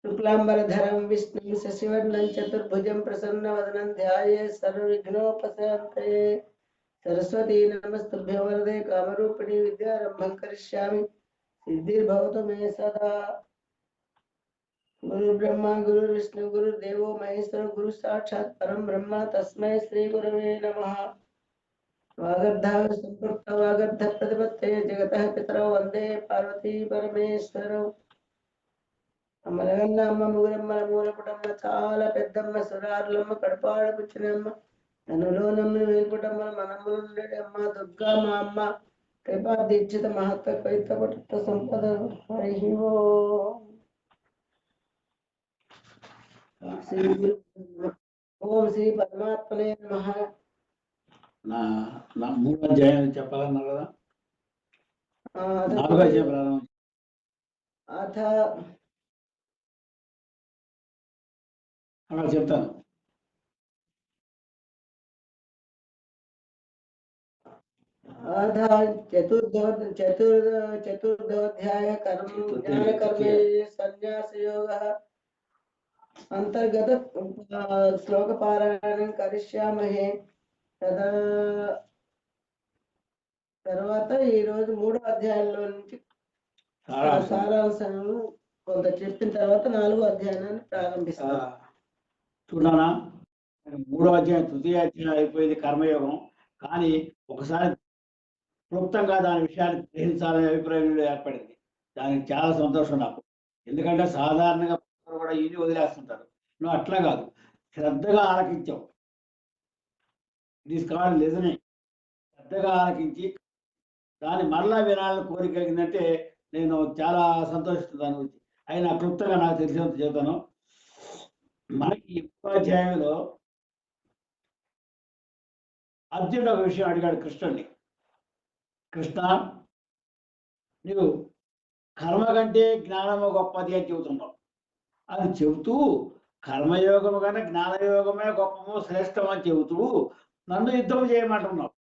शुक्लांबरधरं विष्णुं शशिवर्णं चतुर्भुजं प्रसन्नवदनं ध्यायेत् सर्वविघ्नोपशान्तये। सरस्वती नमस्तुभ्यं वरदे कामरूपिणी विद्यारम्भं करिष्यामि सिद्धिर्भवतु मे सदा। गुरुर्ब्रह्मा गुरुर्विष्णु गुरुर्देवो महेश्वर गुरु साक्षात् परं ब्रह्म तस्मै श्री गुरवे नमः। वागर्धाव संपृक्त वागर्ध प्रतिपत्ते जगतः पितरौ वन्दे पार्वती परमेश्वरौ। అమ్మలగన్న అమ్మ ముగురమ్మల మూలపుటమ్మ చాలా పెద్దమ్మ సురారులమ్మ కడపాడ పుచ్చినమ్మ తనలో నమ్మి వేల్పుటమ్మ మనమ్ముండేటి అమ్మ దుర్గా మా అమ్మ కృపా దీక్షిత మహత్వ కవిత పటుత్వ సంపద హరి ఓం శ్రీ పరమాత్మనే నమః. నా మూడో అధ్యాయం చెప్పాలన్నారు కదా, నాలుగో అధ్యాయం ప్రారంభం. అక్కడ చెప్తాను. చతుర్థోధ్యాయ జ్ఞాన కర్మే సన్యాస యోగ అంతర్గత శ్లోక పారాయణం కరిష్యామహే. తర్వాత ఈ రోజు మూడో అధ్యాయంలో నుంచి సారాంశం కొంత చెప్పిన తర్వాత నాలుగో అధ్యాయాన్ని ప్రారంభిస్తాను. చూడానా, మూడో అధ్యాయం తృతీయ అధ్యాయం అయిపోయింది కర్మయోగం. కానీ ఒకసారి క్లుప్తంగా దాని విషయాన్ని గ్రహించాలనే అభిప్రాయం ఏర్పడింది. దానికి చాలా సంతోషం నాకు. ఎందుకంటే సాధారణంగా కూడా ఇది వదిలేస్తుంటారు. నువ్వు అట్లా కాదు, శ్రద్ధగా ఆలకించావు. It is called listening. శ్రద్ధగా ఆలకించి దాన్ని మరలా వినాలని కోరిక కలిగిందంటే నేను చాలా సంతోషిస్తాను దాని గురించి. అయినా క్లుప్తంగా నాకు తెలిసినంత చెబుతాను. మనకి ఈ ఉపాధ్యాయంలో అర్జునుడు ఒక విషయం అడిగాడు కృష్ణుడిని. కృష్ణ, నీవు కర్మ కంటే జ్ఞానము గొప్పది అని చెబుతున్నావు. అది చెబుతూ కర్మయోగము కన్నా జ్ఞానయోగమే గొప్పము శ్రేష్టం అని చెబుతూ నన్ను యుద్ధం చేయమంటున్నావు,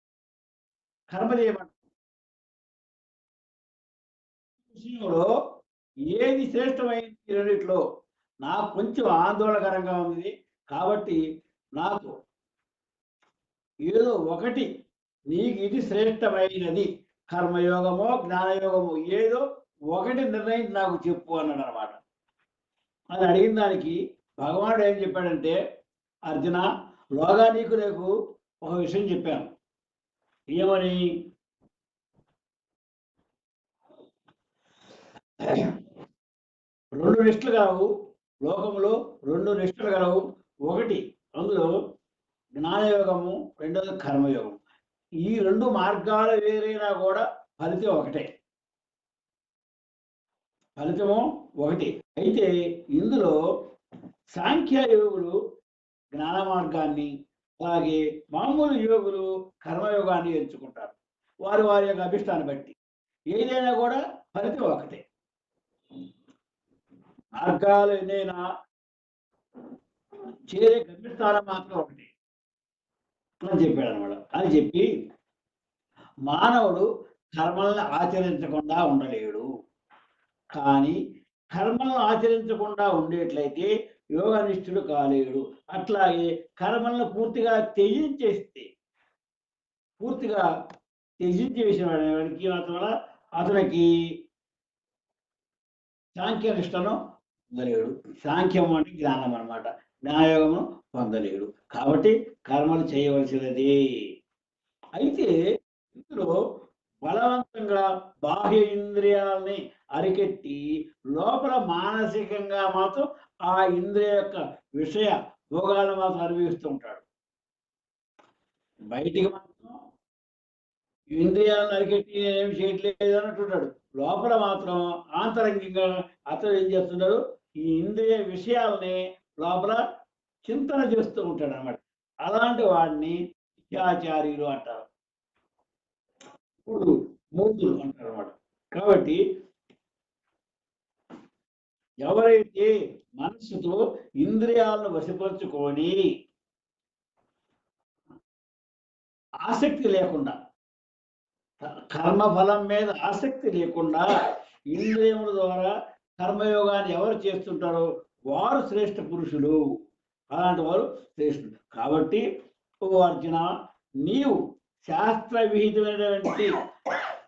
కర్మ చేయమంటున్నావు. విషయంలో ఏది శ్రేష్టమైంది రెండిట్లో నాకు కొంచెం ఆందోళనకరంగా ఉంది. కాబట్టి నాకు ఏదో ఒకటి, నీకు ఇది శ్రేష్టమైనది, కర్మయోగమో జ్ఞానయోగమో ఏదో ఒకటి నిర్ణయించి నాకు చెప్పు అన్నాడు అనమాట. అది అడిగిన దానికి భగవానుడు ఏం చెప్పాడంటే, అర్జున, లోగా నీకు ఒక విషయం చెప్పాను. ఏమని? రెండు నిష్ఠలు కలవు లోకంలో, రెండు నిష్ఠలు కలవు. ఒకటి అందులో జ్ఞానయోగము, రెండోది కర్మయోగం. ఈ రెండు మార్గాలు వేరైనా కూడా ఫలితం ఒకటే, ఫలితము ఒకటి. అయితే ఇందులో సాంఖ్య యోగులు జ్ఞాన మార్గాన్ని, అలాగే మామూలు యోగులు కర్మయోగాన్ని ఎంచుకుంటారు. వారి వారి యొక్క అభిష్టాన్ని బట్టి ఏదైనా కూడా ఫలితం ఒకటే. మార్గాలు ఎన్నైనా చేరే గమ్యస్థానం మాత్రం ఒకటి అని చెప్పాడు అనమాట. అని చెప్పి మానవుడు కర్మలను ఆచరించకుండా ఉండలేడు. కానీ కర్మలను ఆచరించకుండా ఉండేట్లయితే యోగనిష్ఠుడు కాలేడు. అట్లాగే కర్మలను పూర్తిగా త్యజించేస్తే, పూర్తిగా త్యజించేసిన వాడికి అతనికి సాంఖ్యనిష్టను పొందలేడు. సాంఖ్యం అంటే జ్ఞానం అనమాట, జ్ఞానయోగమును పొందలేడు. కాబట్టి కర్మలు చేయవలసినది. అయితే ఇందులో బలవంతంగా బాహ్య ఇంద్రియాలని అరికెట్టి లోపల మానసికంగా మాత్రం ఆ ఇంద్రియ యొక్క విషయ భోగాలను మాత్రం అనుభవిస్తూ ఉంటాడు. బయటికి మాత్రం ఇంద్రియాలను అరికెట్టి ఏమి చేయట్లేదు అన్నట్టుంటాడు. లోపల మాత్రం ఆంతరంగికంగా అతను ఏం చేస్తున్నాడు, ఈ ఇంద్రియ విషయాలని లోపల చింతన చేస్తూ ఉంటాడు అన్నమాట. అలాంటి వాడిని మిథ్యాచార్యులు అంటారు, ఇప్పుడు మూఢులు అంటారు అన్నమాట. కాబట్టి ఎవరైతే మనస్సుతో ఇంద్రియాలను వశపరుచుకొని ఆసక్తి లేకుండా, కర్మఫలం మీద ఆసక్తి లేకుండా ఇంద్రియముల ద్వారా కర్మయోగాన్ని ఎవరు చేస్తుంటారో వారు శ్రేష్ఠ పురుషులు, అలాంటి వారు శ్రేష్ఠులు. కాబట్టి ఓ అర్జున, నీవు శాస్త్ర విహితమైనటువంటి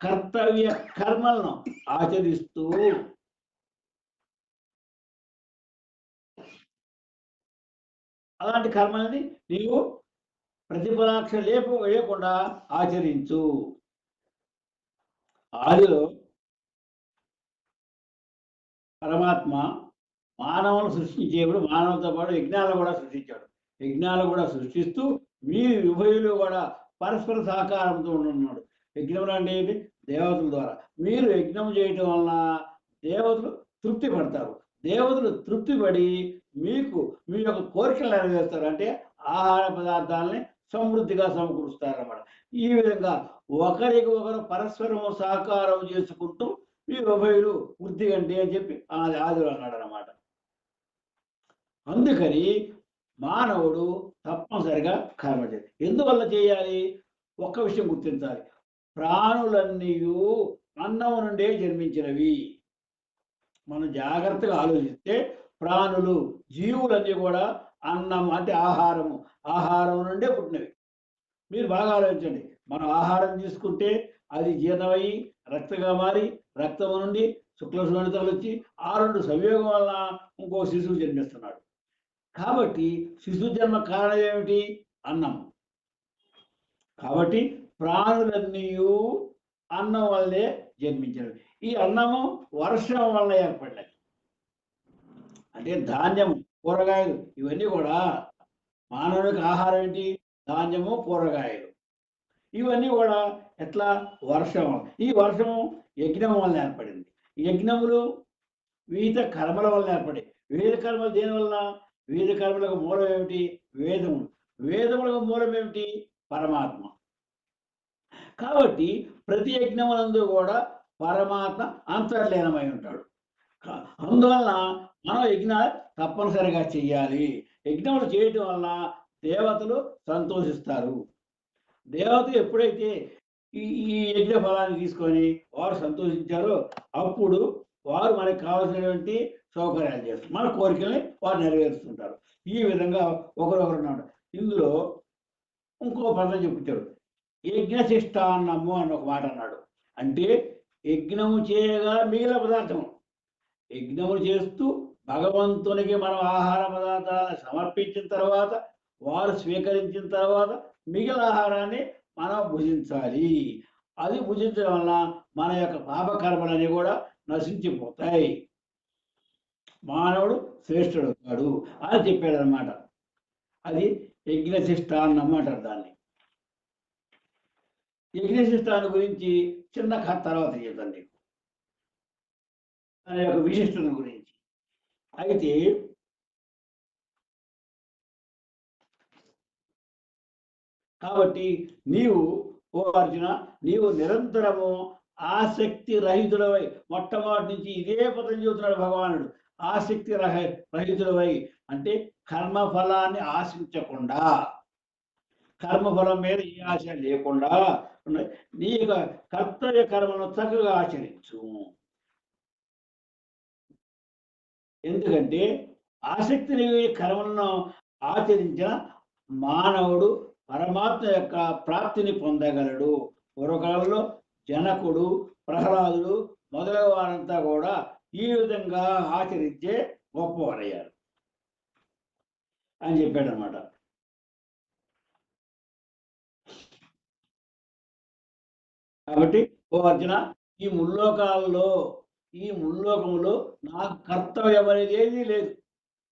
కర్తవ్య కర్మలను ఆచరిస్తూ అలాంటి కర్మల్ని నీవు ప్రతిఫలాక్ష లేకుండా ఆచరించు. ఆదిలో పరమాత్మ మానవులను సృష్టించేప్పుడు మానవులతో పాటు యజ్ఞాలను కూడా సృష్టించాడు. యజ్ఞాలు కూడా సృష్టిస్తూ మీరు ఉభయులు కూడా పరస్పర సహకారంతో ఉన్నాడు. యజ్ఞములు అంటే దేవతల ద్వారా మీరు యజ్ఞం చేయటం వలన దేవతలు తృప్తి పడతారు. దేవతలు తృప్తి పడి మీకు మీ యొక్క కోరికలు నెరవేరుస్తారు. అంటే ఆహార పదార్థాలని సమృద్ధిగా సమకూరుస్తారు అన్నమాట. ఈ విధంగా ఒకరికి ఒకరు పరస్పరము సహకారం చేసుకుంటూ మీరు ఉభయులు వృద్ధి కంటే అని చెప్పి ఆదిలో అన్నాడు అన్నమాట. అందుకని మానవుడు తప్పనిసరిగా కర్మ చేయాలి. ఎందువల్ల చేయాలి? ఒక్క విషయం గుర్తించాలి. ప్రాణులన్నీ అన్నం నుండే జన్మించినవి. మనం జాగ్రత్తగా ఆలోచిస్తే ప్రాణులు జీవులన్నీ కూడా అన్నం అంటే ఆహారం నుండే పుట్టినవి. మీరు బాగా ఆలోచించండి. మనం ఆహారం తీసుకుంటే అది జీర్ణమయ్యి రక్తంగా మారి రక్తము నుండి శుక్లశోణితాలు వచ్చి ఆ రెండు సంయోగం వలన ఇంకో శిశువు జన్మిస్తున్నాడు. కాబట్టి శిశు జన్మ కారణం ఏమిటి? అన్నం. కాబట్టి ప్రాణులన్నీ అన్నం వల్లే జన్మించినవి. ఈ అన్నము వర్షం వల్ల ఏర్పడినది. అంటే ధాన్యము, కూరగాయలు ఇవన్నీ కూడా మానవుడికి ఆహారం ఏంటి? ధాన్యము, కూరగాయలు. ఇవన్నీ కూడా ఎట్లా? వర్షం. ఈ వర్షము యజ్ఞం వల్ల ఏర్పడింది. యజ్ఞములు వివిధ కర్మల వల్ల ఏర్పడాయి. వివిధ కర్మలు దేనివల్ల? వివిధ కర్మలకు మూలం ఏమిటి? వేదములు. వేదములకు మూలం ఏమిటి? పరమాత్మ. కాబట్టి ప్రతి యజ్ఞములందు కూడా పరమాత్మ అంతర్లీనమై ఉంటాడు. అందువలన మనం యజ్ఞాలు తప్పనిసరిగా చెయ్యాలి. యజ్ఞములు చేయటం వల్ల దేవతలు సంతోషిస్తారు. దేవతలు ఎప్పుడైతే ఈ యజ్ఞ ఫలాన్ని తీసుకొని వారు సంతోషించారో అప్పుడు వారు మనకు కావాల్సినటువంటి సౌకర్యాలు చేస్తారు. మన కోరికల్ని వారు నెరవేరుస్తుంటారు. ఈ విధంగా ఒకరొకరు ఉన్నారు. ఇందులో ఇంకో పదం చెప్తాడు. యజ్ఞశిష్టాన్నము అని ఒక మాట అన్నాడు. అంటే యజ్ఞము చేయగా మిగిలిన పదార్థము. యజ్ఞములు చేస్తూ భగవంతునికి మనం ఆహార పదార్థాలను సమర్పించిన తర్వాత వారు స్వీకరించిన తర్వాత మిగిలిన ఆహారాన్ని మనం భుజించాలి. అది భుజించడం వల్ల మన యొక్క పాపకర్మలన్నీ కూడా నశించిపోతాయి. మానవుడు శ్రేష్ఠుడు అవుతాడు అని చెప్పాడు అనమాట. అది యజ్ఞశిష్టాన్నం అంటారు దాన్ని. యజ్ఞశిష్టాన్ని గురించి చిన్న కథ తర్వాత చెప్తాను నీకు, దాని యొక్క విశిష్టత గురించి. అయితే కాబట్టి నీవు ఓ అర్జున, నీవు నిరంతరము ఆసక్తి రహితులవై, మొట్టమొదటి నుంచి ఇదే పదం చెబుతున్నాడు భగవానుడు. ఆసక్తి రహితులవై అంటే కర్మఫలాన్ని ఆశించకుండా, కర్మఫలం మీద ఏ ఆశ లేకుండా నీ యొక్క కర్తవ్య కర్మను చక్కగా ఆచరించు. ఎందుకంటే ఆసక్తిని కర్మలను ఆచరించిన మానవుడు పరమాత్మ యొక్క ప్రాప్తిని పొందగలడు. పూర్వకాలంలో జనకుడు, ప్రహ్లాదుడు మొదలగు వారంతా కూడా ఈ విధంగా ఆచరించే గొప్పవారయ్యారు అని చెప్పాడు అనమాట. కాబట్టి ఓ అర్జున, ఈ ముల్లోకములో నాకు కర్తవ్యం అనేది ఏదీ లేదు.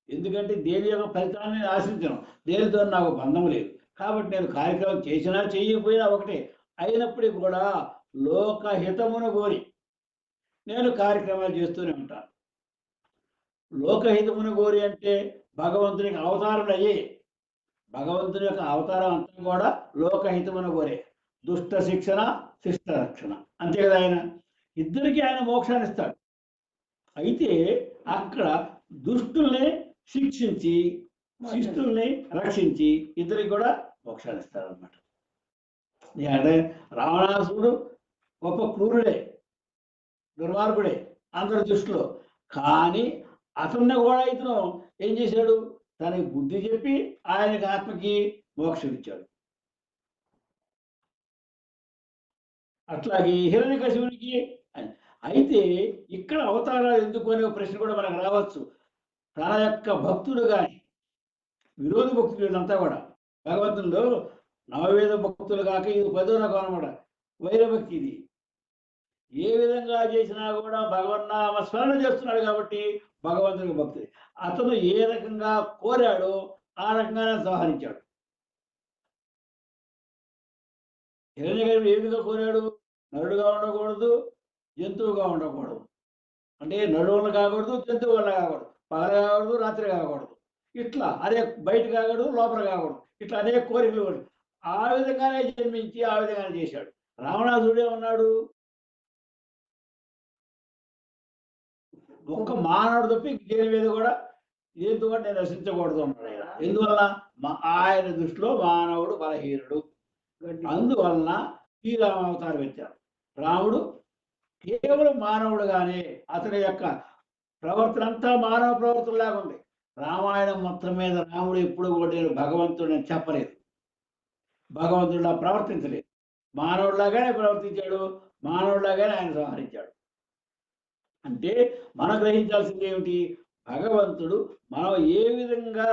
ఎందుకంటే దేని యొక్క ఫలితాన్ని ఆశించను, దేనితో నాకు బంధం లేదు. కాబట్టి నేను కార్యక్రమం చేసినా చేయకపోయినా ఒకటే. అయినప్పటికీ కూడా లోకహితమును కోరి నేను కార్యక్రమాలు చేస్తూనే ఉంటాను. లోకహితమును కోరి అంటే భగవంతునికి అవతారం అయ్యే, భగవంతుని యొక్క అవతారం అంతా కూడా లోకహితమును కోరే. దుష్ట శిక్షణ, శిష్ట రక్షణ, అంతే కదా. ఆయన ఇద్దరికి ఆయన మోక్షాన్ని ఇస్తాడు. అయితే అక్కడ దుష్టుల్ని శిక్షించి శిష్టుల్ని రక్షించి ఇద్దరికి కూడా మోక్షాన్ని ఇస్తారనమాట. అంటే రావణాసురుడు గొప్ప క్రూరుడే, దుర్మార్గుడే అందరి దృష్టిలో. కానీ అతన్ని కూడా ఇతను ఏం చేశాడు, తనకి బుద్ధి చెప్పి ఆయనకి ఆత్మకి మోక్షం ఇచ్చాడు. అట్లాగే హిరణ్యకశిపునికి అయితే ఇక్కడ అవతారాలు ఎందుకు అనే ప్రశ్న కూడా మనకు రావచ్చు. తన యొక్క భక్తుడు కానీ విరోధ భక్తులు వీళ్ళంతా కూడా భగవంతుల్లో నవవేద భక్తులు కాక ఇది 10వ రకం అనమాట. వైరభక్తి ఇది. ఏ విధంగా చేసినా కూడా భగవన్నామ స్మరణ చేస్తున్నాడు కాబట్టి భగవంతునికి భక్తి. అతను ఏ రకంగా కోరాడో ఆ రకంగానే సంహరించాడు. హిరణ్యకశిపుడు ఏ విధంగా కోరాడు, నరుడుగా ఉండకూడదు, జంతువుగా ఉండకూడదు. అంటే నరుడు వల్ల కాకూడదు, జంతువు వల్ల కాకూడదు, పగల కాకూడదు, రాత్రి కాకూడదు, ఇట్లా అదే బయట కాకూడదు, లోపల కాకూడదు, ఇట్లా అనేక కోరికలు. ఆ విధంగానే జన్మించి ఆ విధంగానే చేశాడు. రావణాసుడే ఉన్నాడు, ఒక్క మానవుడు తప్పి దేని మీద కూడా దేంతో కూడా నేను రక్షించకూడదు అన్నాడు ఆయన. ఎందువల్ల ఆయన దృష్టిలో మానవుడు బలహీనుడు. అందువలన శ్రీరామావతారం ఎత్తారు. రాముడు కేవలం మానవుడుగానే అతని యొక్క ప్రవర్తన అంతా మానవ ప్రవర్తనలాగా ఉంది. రామాయణం మొత్తం మీద రాముడు ఎప్పుడు కూడా నేను భగవంతుడని చెప్పలేదు, భగవంతుడిలా ప్రవర్తించలేదు. మానవుడిలాగానే ప్రవర్తించాడు, మానవుడిలాగానే ఆయన సంహరించాడు. అంటే మనం గ్రహించాల్సింది ఏమిటి, భగవంతుడు మనం ఏ విధంగా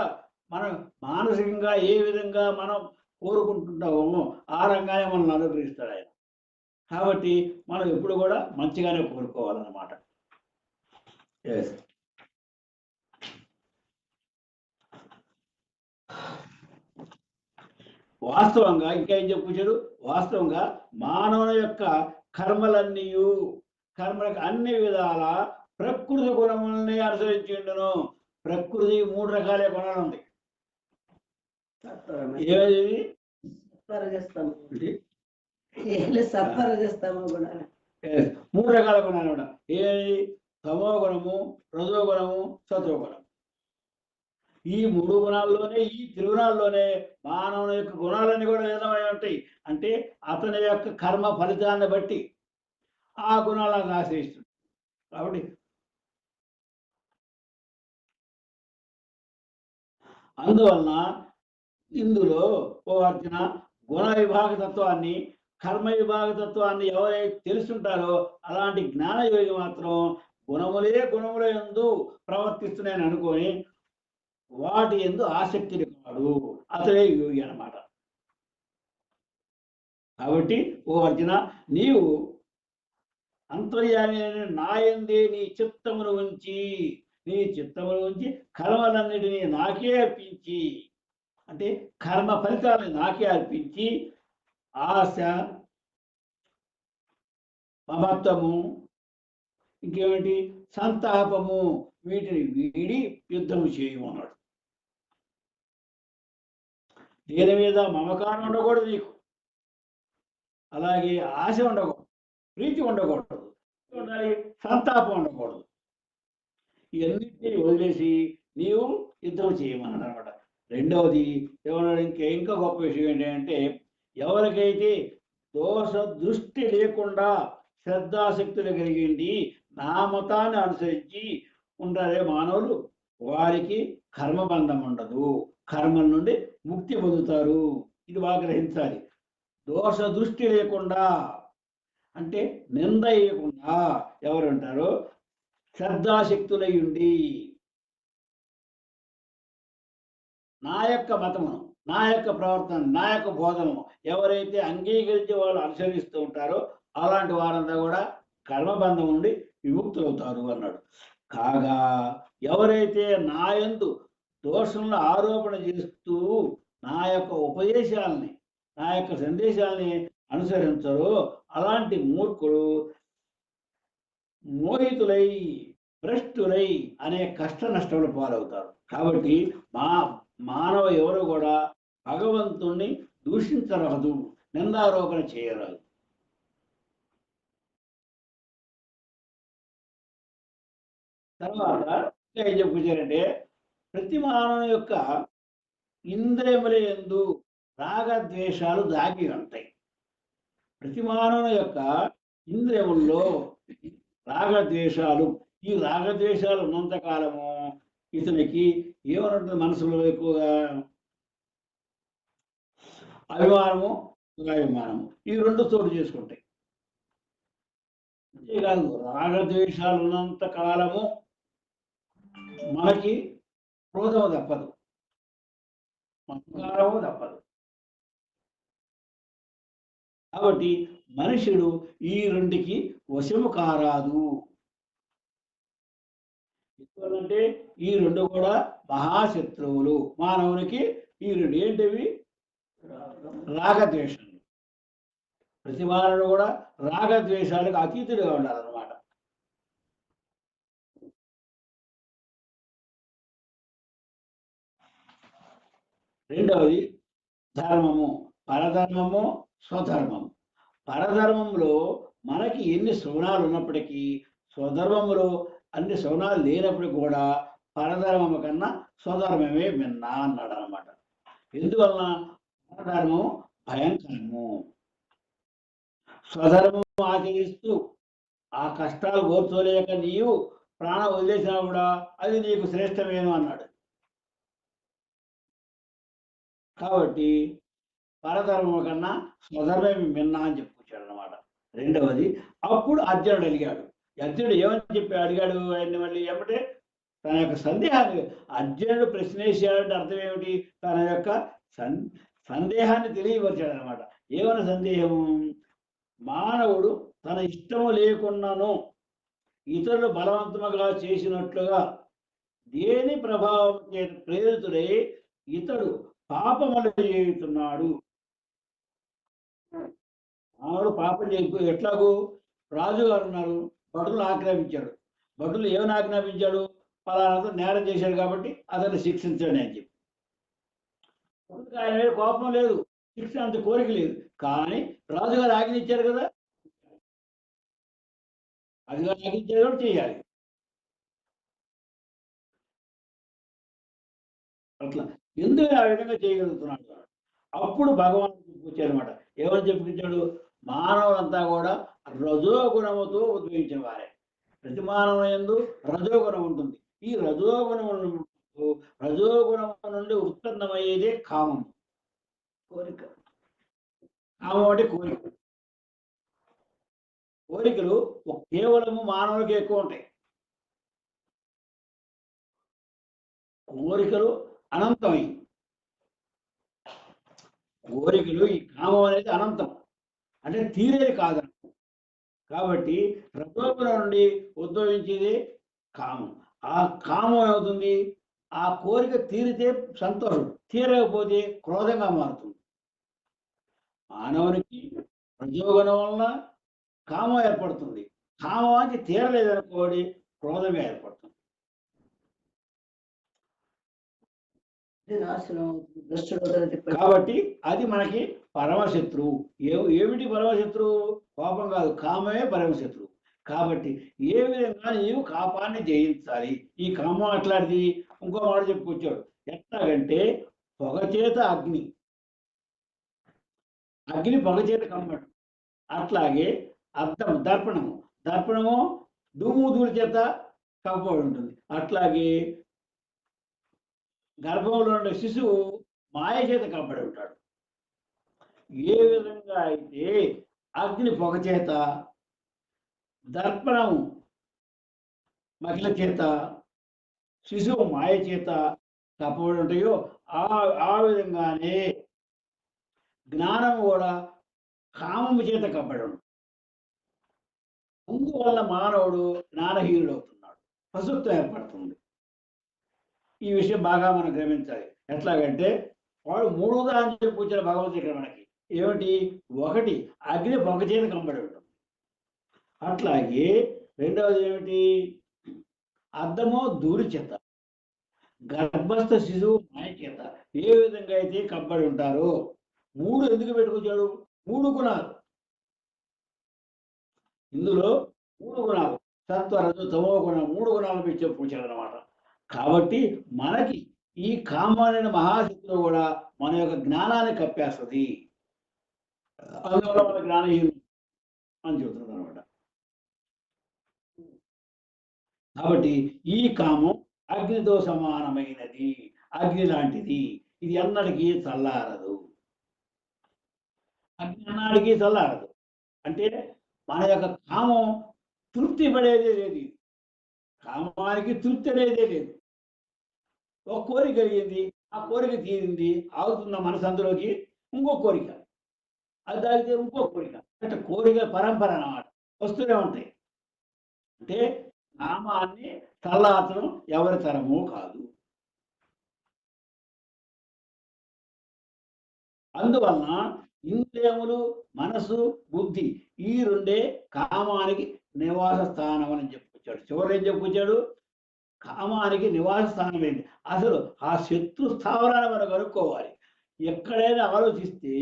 మనం మానసికంగా ఏ విధంగా మనం కోరుకుంటుంటామో ఆ రంగానే మనల్ని అనుగ్రహిస్తాడు ఆయన. కాబట్టి మనం ఎప్పుడు కూడా మంచిగానే కోరుకోవాలన్నమాట. వాస్తవంగా ఇంకా ఏం చెప్పుకొచ్చాడు, వాస్తవంగా మానవుని యొక్క కర్మలకు అన్ని విధాల ప్రకృతి గుణములనే అనుసరించి ఉండను. ప్రకృతి 3 రకాల గుణాలు ఉంది. ఏది చేస్తాము, 3 రకాల గుణాలు కూడా. ఏది తమో గుణము, రజో గుణము, సతో గుణము. ఈ 3 గుణాల్లోనే, ఈ త్రిగుణాల్లోనే మానవుని యొక్క గుణాలన్నీ కూడా లీనమై ఉంటాయి. అంటే అతని యొక్క కర్మ ఫలితాన్ని బట్టి ఆ గుణాలను ఆశ్రయిస్తుంది. కాబట్టి అందువలన ఇందులో ఓ అర్జున గుణ విభాగ తత్వాన్ని, కర్మ విభాగ తత్వాన్ని ఎవరైతే తెలుసుంటారో అలాంటి జ్ఞానయోగి మాత్రం గుణములే యందు ప్రవర్తిస్తున్నాయని అనుకొని వాటి యందు ఆసక్తి కాడు, అతడే యోగి అన్నమాట. కాబట్టి ఓ అర్జున, నీవు అంతర్యామి నాయందే నీ చిత్తమును ఉంచి కర్మలన్నిటినీ నాకే అర్పించి, అంటే కర్మ ఫలితాలను నాకే అర్పించి ఆశ, మమత్వము, ఇంకేమిటి సంతాపము, వీటిని వీడి యుద్ధము చేయమన్నాడు. దేని మీద మమకారం ఉండకూడదు నీకు, అలాగే ఆశ ఉండకూడదు, ప్రీతి ఉండకూడదు, ఉండాలి సంతాపం ఉండకూడదు. ఇవన్నిటినీ వదిలేసి నీవు యుద్ధం చేయమన్నాడు అనమాట. రెండవది ఏమన్నాడు, ఇంకా గొప్ప విషయం ఏంటంటే, ఎవరికైతే దోష దృష్టి లేకుండా శ్రద్ధాశక్తులు కలిగింది నా మతాన్ని అనుసరించి ఉంటారే మానవులు, వారికి కర్మబంధం ఉండదు, కర్మల నుండి ముక్తి పొందుతారు. ఇది బాగా గ్రహించాలి. దోష దృష్టి లేకుండా అంటే నింద వేయకుండా ఎవరుంటారో శ్రద్ధాశక్తులై ఉండి నా యొక్క మతమును, నా యొక్క ప్రవర్తన, నా యొక్క బోధనను ఎవరైతే అంగీకరించి వాళ్ళు అనుసరిస్తూ ఉంటారో అలాంటి వారంతా కూడా కర్మబంధం నుండి విముక్తులవుతారు అన్నాడు. కాగా ఎవరైతే నా యందు దోషంలో ఆరోపణ చేస్తూ నా యొక్క ఉపదేశాలని, నా యొక్క సందేశాలని అనుసరించరో అలాంటి మూర్ఖులు మోహితులై భ్రష్టులై అనే కష్ట నష్టములు పాలవుతారు. కాబట్టి మానవ ఎవరు కూడా భగవంతుణ్ణి దూషించరాదు, నిందారోపణ చేయరాదు. తర్వాత ఏం చెప్పుకొచ్చారంటే, ప్రతి మానవుని యొక్క ఇంద్రియముల యందు రాగద్వేషాలు దాగి ఉంటాయి. ప్రతి మానవుని యొక్క ఇంద్రియముల్లో రాగద్వేషాలు ఈ రాగద్వేషాలు ఉన్నంత కాలము ఇతనికి ఏమనుంటుంది మనసులో ఎక్కువగా అభిమానము, దురాభిమానము ఈ రెండు చోటు చేసుకుంటాయి. అంతేకాదు రాగద్వేషాలు ఉన్నంత కాలము మనకి క్రోధము తప్పదు, అహంకారము తప్పదు. కాబట్టి మనుషుడు ఈ రెండుకి వశము కారాదు. ఎందుకంటే ఈ రెండు కూడా మహాశత్రువులు మానవునికి. ఈ రెండు ఏంటివి? రాగద్వేషాలు. ప్రతి మానవుడు కూడా రాగద్వేషాలకు అతీతుడిగా ఉండాలన్నమాట. రెండవది ధర్మము, పరధర్మము, స్వధర్మము. పరధర్మంలో మనకి ఎన్ని శోణాలు ఉన్నప్పటికీ స్వధర్మములో అన్ని శోణాలు లేనప్పటికీ కూడా పరధర్మము కన్నా స్వధర్మమే మిన్నా అన్నాడు అనమాట. ఎందువలన? పరధర్మము భయంకరము. స్వధర్మము ఆచరిస్తూ ఆ కష్టాలు ఓర్చోలేక నీవు ప్రాణం వదిలేసినా కూడా అది నీకు శ్రేష్టమేను అన్నాడు. కాబట్టి పరధర్మం కన్నా స్వధర్మం మిన్నా అని చెప్పుకొచ్చాడు అనమాట. రెండవది అప్పుడు అర్జునుడు అడిగాడు. అర్జునుడు ఏమని చెప్పి అడిగాడు ఆయన్ని? మళ్ళీ ఏమంటే తన యొక్క సందేహాన్ని అర్జునుడు ప్రశ్నేశాడంటే అర్థం ఏమిటి? తన యొక్క సందేహాన్ని తెలియపరిచాడు అనమాట. ఏమన్నా సందేహము? మానవుడు తన ఇష్టము లేకున్నాను ఇతరులు బలవంతముగా చేసినట్లుగా దేని ప్రభావం చేత ప్రేరితుడై ఇతడు పాపములు చేయుతున్నాడు. మానవుడు పాపం చేయకపోయి ఎట్లాగూ? రాజుగారు ఉన్నారు, భటులు ఆజ్ఞాపించాడు. భటులు ఏమని ఆజ్ఞాపించాడు? పలానా నేరం చేశాడు కాబట్టి అతన్ని శిక్షించండి అని చెప్పి. ఆయన మీద కోపం లేదు, శిక్ష అంత కోరిక లేదు. కానీ రాజుగారు ఆజ్ఞించారు కదా, రాజుగారు ఆజ్ఞించారు కూడా చేయాలి. అట్లా ఎందుకు ఆ విధంగా చేయగలుగుతున్నాడు? అప్పుడు భగవానుడు వచ్చారనమాట. ఏమని చెప్పుకొచ్చాడు? మానవులంతా కూడా రజోగుణముతో ఉద్భవించిన వారే. ప్రతి మానవ యందు రజోగుణం ఉంటుంది. ఈ రజోగుణము నుండి ఉత్పన్నమయ్యేదే కామం, కోరిక. కామం అంటే కోరిక. కోరికలు కేవలము మానవులకి ఎక్కువ ఉంటాయి. కోరికలు అనంతమై, కోరికలు ఈ కామం అనేది అనంతం అంటే తీరేది కాదు. కాబట్టి రజోగుణం నుండి ఉద్భవించేది కామం. ఆ కామం ఏమవుతుంది? ఆ కోరిక తీరితే సంతోషం, తీరకపోతే క్రోధంగా మారుతుంది. మానవునికి రజోగుణం వలన కామం ఏర్పడుతుంది. కామానికి తీరలేదనుకోండి క్రోధమే ఏర్పడుతుంది. కాబట్టి అది మనకి పరమశత్రువు. ఏమిటి పరమశత్రువు? కోపం కాదు, కామమే పరమశత్రువు. కాబట్టి ఏ విధంగా నీవు కాపాన్ని జయించాలి? ఈ కామం అట్లాంటిది. ఇంకో మాట చెప్పుకొచ్చాడు. ఎట్లాగంటే పొగచేత అగ్ని, అగ్ని పొగచేత కమ్మడు. అట్లాగే అర్థం దర్పణము, దర్పణము దుమ్ము ధూళి చేత కప్పబడి ఉంటుంది. అట్లాగే గర్భంలో ఉండే శిశువు మాయ చేత కప్పబడి ఉంటాడు. ఏ విధంగా అయితే అగ్ని పొగ చేత, దర్పణము మహిళ చేత, శిశువు మాయ చేత కప్పబడి ఉంటాయో ఆ విధంగానే జ్ఞానం కూడా కామము చేత కప్పబడి ఉంటాడు. అందువల్ల మానవుడు జ్ఞానహీనుడు అవుతున్నాడు, పశుత్వం ఏర్పడుతుంది. ఈ విషయం బాగా మనం గ్రహించాలి. ఎట్లాగంటే వాడు 3 ఉదాహరణ చెప్పి కూర్చొని భగవద్గీత ఇక్కడ మనకి ఏమిటి? ఒకటి అగ్ని పొగ చేత కప్పబడి ఉంటుంది. అట్లాగే రెండవది ఏమిటి? అద్దము ధూళి చేత, గర్భస్థ శిశువు మాయ చేత ఏ విధంగా అయితే కప్పబడి ఉంటారో. 3 ఎందుకు పెట్టుకొచ్చాడు? 3 గుణాలు. ఇందులో 3 గుణాలు, సత్వ రజో తమో గుణం, 3 గుణాలు పెట్టి చెప్పుకొచ్చాడు అనమాట. కాబట్టి మనకి ఈ కామమైన మహాశక్తిలో కూడా మన యొక్క జ్ఞానాన్ని కప్పేస్తుంది. అందువల్ల మన జ్ఞానహీనం అని చెబుతున్నారు అనమాట. కాబట్టి ఈ కామం అగ్నితో సమానమైనది, అగ్ని లాంటిది, ఇది ఎన్నటికీ చల్లారదు. అగ్ని అన్నాడికి చల్లారదు. అంటే మన యొక్క కామం తృప్తి పడేదే లేదు. కామానికి తృప్తి అనేదే లేదు. ఒక కోరిక కలిగింది, ఆ కోరిక తీరింది, ఆగుతున్న మనసు అందులోకి ఇంకో కోరిక, అది తాగితే ఇంకో కోరిక, అంటే కోరిక పరంపర అన్నమాట, వస్తూనే ఉంటాయి. అంటే కామాన్ని చల్లార్చడం ఎవరి తరము కాదు. అందువలన ఇంద్రియములు, మనసు, బుద్ధి ఈ రెండే కామానికి నివాస స్థానం అని చెప్పుకొచ్చాడు. చివరి ఏం చెప్పుకొచ్చాడు? కామానికి నివాస స్థానం ఏంటి? అసలు ఆ శత్రు స్థావరాన్ని మనం కనుక్కోవాలి. ఎక్కడైనా ఆలోచిస్తే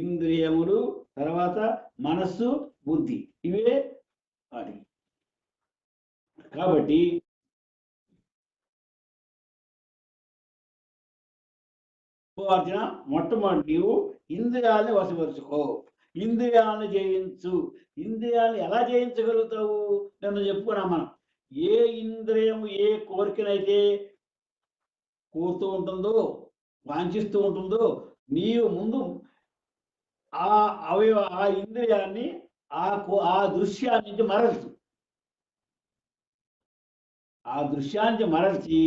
ఇంద్రియములు, తర్వాత మనస్సు, బుద్ధి, ఇవే వాటి. కాబట్టి అర్జున, మొట్టమొదటి నీవు ఇంద్రియాలని వశపరుచుకో, ఇంద్రియాలను జయించు. ఇంద్రియాలను ఎలా జయించగలుగుతావు? నన్ను చెప్పుకున్నాం మనం. ఏ ఇంద్రియం ఏ కోరికనైతే కోరుతూ ఉంటుందో, వాంఛిస్తూ ఉంటుందో, నీవు ముందు ఆ ఇంద్రియాన్ని ఆ దృశ్యాన్ని నుంచి మరల్చు. ఆ దృశ్యాన్ని మరల్చి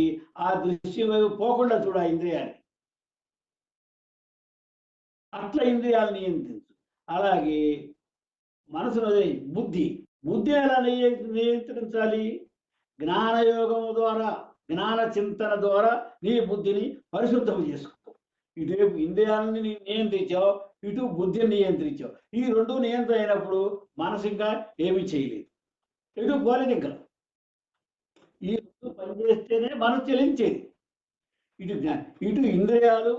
ఆ దృశ్యం వైపు పోకుండా చూడు ఆ ఇంద్రియాన్ని. అట్లా ఇంద్రియాలు నియంత్రించు. అలాగే మనసును బుద్ధి, బుద్ధి ఎలా నియంత్రించాలి? జ్ఞానయోగము ద్వారా, జ్ఞాన చింతన ద్వారా నీ బుద్ధిని పరిశుద్ధం చేసుకో. ఇటువైపు ఇంద్రియాలని నియంత్రించావు, ఇటు బుద్ధిని నియంత్రించావు. ఈ రెండు నియంత్రణ అయినప్పుడు మనసు ఇంకా ఏమీ చేయలేదు, ఇటు పోలేదు. ఇంకా ఈ రెండు పనిచేస్తేనే మనసు చెలించేది. ఇటు ఇంద్రియాలు,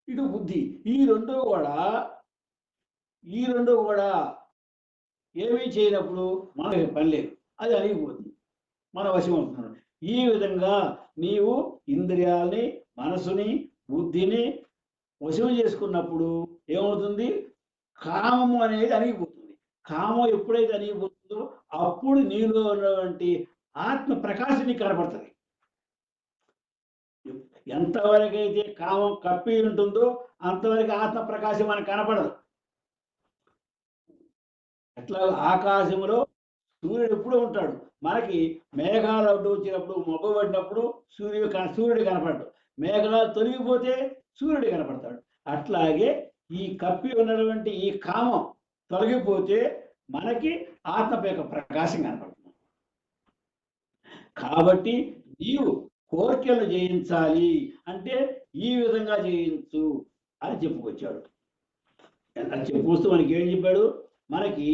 ఇటు బుద్ధి, ఈ రెండు కూడా ఏమీ చేయనప్పుడు మనకి పని లేదు, అది అణిగిపోతుంది, మన వశం అవుతున్నాడు. ఈ విధంగా నీవు ఇంద్రియాలని, మనసుని, బుద్ధిని వశం చేసుకున్నప్పుడు ఏమవుతుంది? కామము అనేది అణిగిపోతుంది. కామం ఎప్పుడైతే అణిగిపోతుందో అప్పుడు నీలో ఉన్నటువంటి ఆత్మ ప్రకాశం కనపడుతుంది. ఎంతవరకైతే కామం కప్పి ఉంటుందో అంతవరకు ఆత్మ ప్రకాశం మనకు కనపడదు. ఎట్లా ఆకాశంలో సూర్యుడు ఎప్పుడు ఉంటాడు, మనకి మేఘాలు అడ్డు వచ్చినప్పుడు, మబ్బు పడినప్పుడు సూర్యుడు కనపడ్డాడు, మేఘాలు తొలగిపోతే సూర్యుడు కనపడతాడు. అట్లాగే ఈ కప్పి ఉన్నటువంటి ఈ కామం తొలగిపోతే మనకి ఆత్మ యొక్క ప్రకాశం కనపడుతుంది. కాబట్టి నీవు కోరికలు జయించాలి అంటే ఈ విధంగా జయించు అని చెప్పుకొచ్చాడు. అది చెప్పుకొస్తూ మనకి ఏం చెప్పాడు? మనకి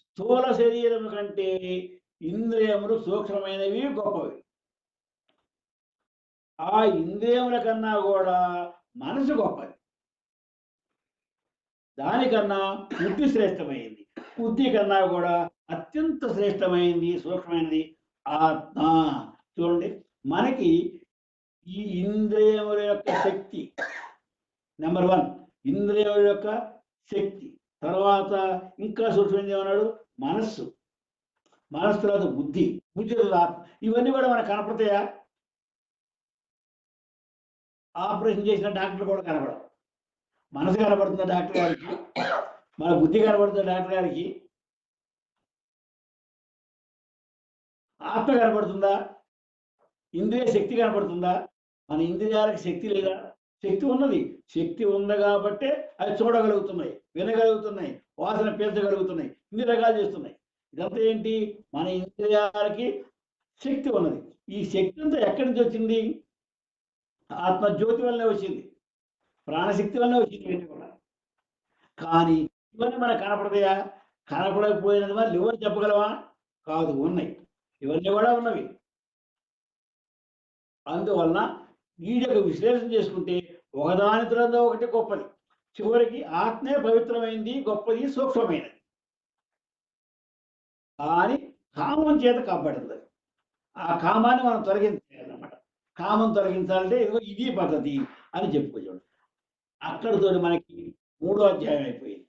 స్థూల శరీరం కంటే ఇంద్రియములు సూక్ష్మమైనవి, గొప్పవి. ఆ ఇంద్రియముల కన్నా కూడా మనసు గొప్పది. దానికన్నా బుద్ధి శ్రేష్టమైంది, బుద్ధి కన్నా కూడా అత్యంత శ్రేష్టమైంది, సూక్ష్మమైనది ఆత్మ. చూడండి, మనకి ఈ ఇంద్రియముల యొక్క శక్తి నెంబర్ 1, ఇంద్రియముల యొక్క శక్తి. తర్వాత ఇంకా సూక్ష్మంగా ఏమన్నాడు? మనస్సు, మనస్సు తర్వాత బుద్ధి, బుద్ధి తర్వాత ఆత్మ. ఇవన్నీ కూడా మనకు కనపడతాయా? ఆపరేషన్ చేసిన డాక్టర్ కూడా కనపడవు. మనసు కనపడుతుందా డాక్టర్ గారికి? మన బుద్ధి కనపడుతుందా డాక్టర్ గారికి? ఆత్మ కనపడుతుందా? ఇంద్రియ శక్తి కనపడుతుందా? మన ఇంద్రియాలకు శక్తి లేదా? శక్తి ఉన్నది. శక్తి ఉంది కాబట్టే అవి చూడగలుగుతున్నాయి, వినగలుగుతున్నాయి, వాసన పీల్చగలుగుతున్నాయి, ఇన్ని రకాలు చేస్తున్నాయి. ఇదంతా ఏంటి? మన ఇంద్రియాలకి శక్తి ఉన్నది. ఈ శక్తి అంతా ఎక్కడి నుంచి వచ్చింది? ఆత్మజ్యోతి వల్లనే వచ్చింది, ప్రాణశక్తి వల్లనే వచ్చింది ఇవన్నీ కూడా. కానీ ఇవన్నీ మనకు కనపడతాయా? కనపడకపోయినది మరి ఎవరు చెప్పగలవా? కాదు, ఉన్నాయి, ఇవన్నీ కూడా ఉన్నవి. అందువలన వీడికి విశ్లేషణ చేసుకుంటే ఒకదాని తర్వాత ఒకటి గొప్పది, చివరికి ఆత్మే పవిత్రమైంది, గొప్పది, సూక్ష్మమైనది. కానీ కామం చేత కాపాడుతుంది. ఆ కామాన్ని మనం తొలగించాలన్నమాట. కామం తొలగించాలంటే ఇది పద్ధతి అని చెప్పుకోవచ్చు. అక్కడితో మనకి 3వ అధ్యాయం అయిపోయింది.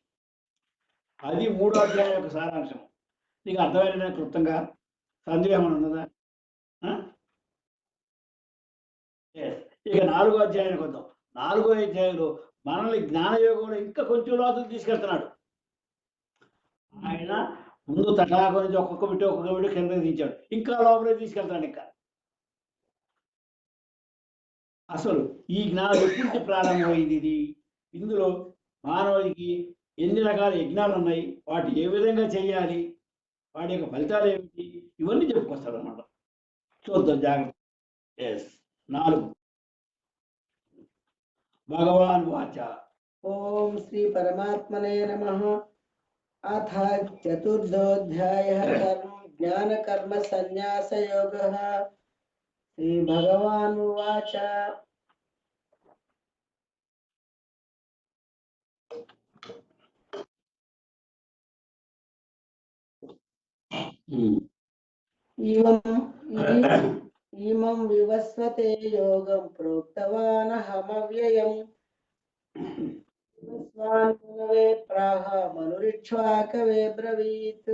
అది 3వ అధ్యాయం యొక్క సారాంశం. నీకు అర్థమైన క్లుప్తంగా సందేహం ఉన్నదా? ఇక 4వ అధ్యాయానికి వద్దాం. 4వ అధ్యాయంలో మనల్ని జ్ఞానయోగంలో ఇంకా కొంచెం లోతుకు తీసుకెళ్తున్నాడు. ఆయన ముందు తటాక నుంచి ఒక్కొక్క బిడ్డ కిందకి దించాడు, ఇంకా లోపలికి తీసుకెళ్తాడు. ఇంకా అసలు ఈ జ్ఞానం ఎప్పుడు ప్రారంభమైంది? ఇది ఇందులో మానవుడికి ఎన్ని రకాల యజ్ఞాలు ఉన్నాయి, వాటి ఏ విధంగా చేయాలి, వాటి యొక్క ఫలితాలు ఏమిటి, ఇవన్నీ చెప్పుకొస్తాడు అన్నమాట. చూద్దాం జాగ్రత్త. 4 భగవాన్ వాచ. ఓం శ్రీ పరమాత్మనే నమః. అథ చతుర్థోధ్యాయః జ్ఞాన కర్మ సన్యాస యోగః. శ్రీ భగవాన్ వాచ. ఇమం వివస్వతే యోగం ప్రోక్తవానహమవ్యయం. వివస్వాన్మనవే ప్రాహ మనురిక్ష్వాకవే బ్రవీత్.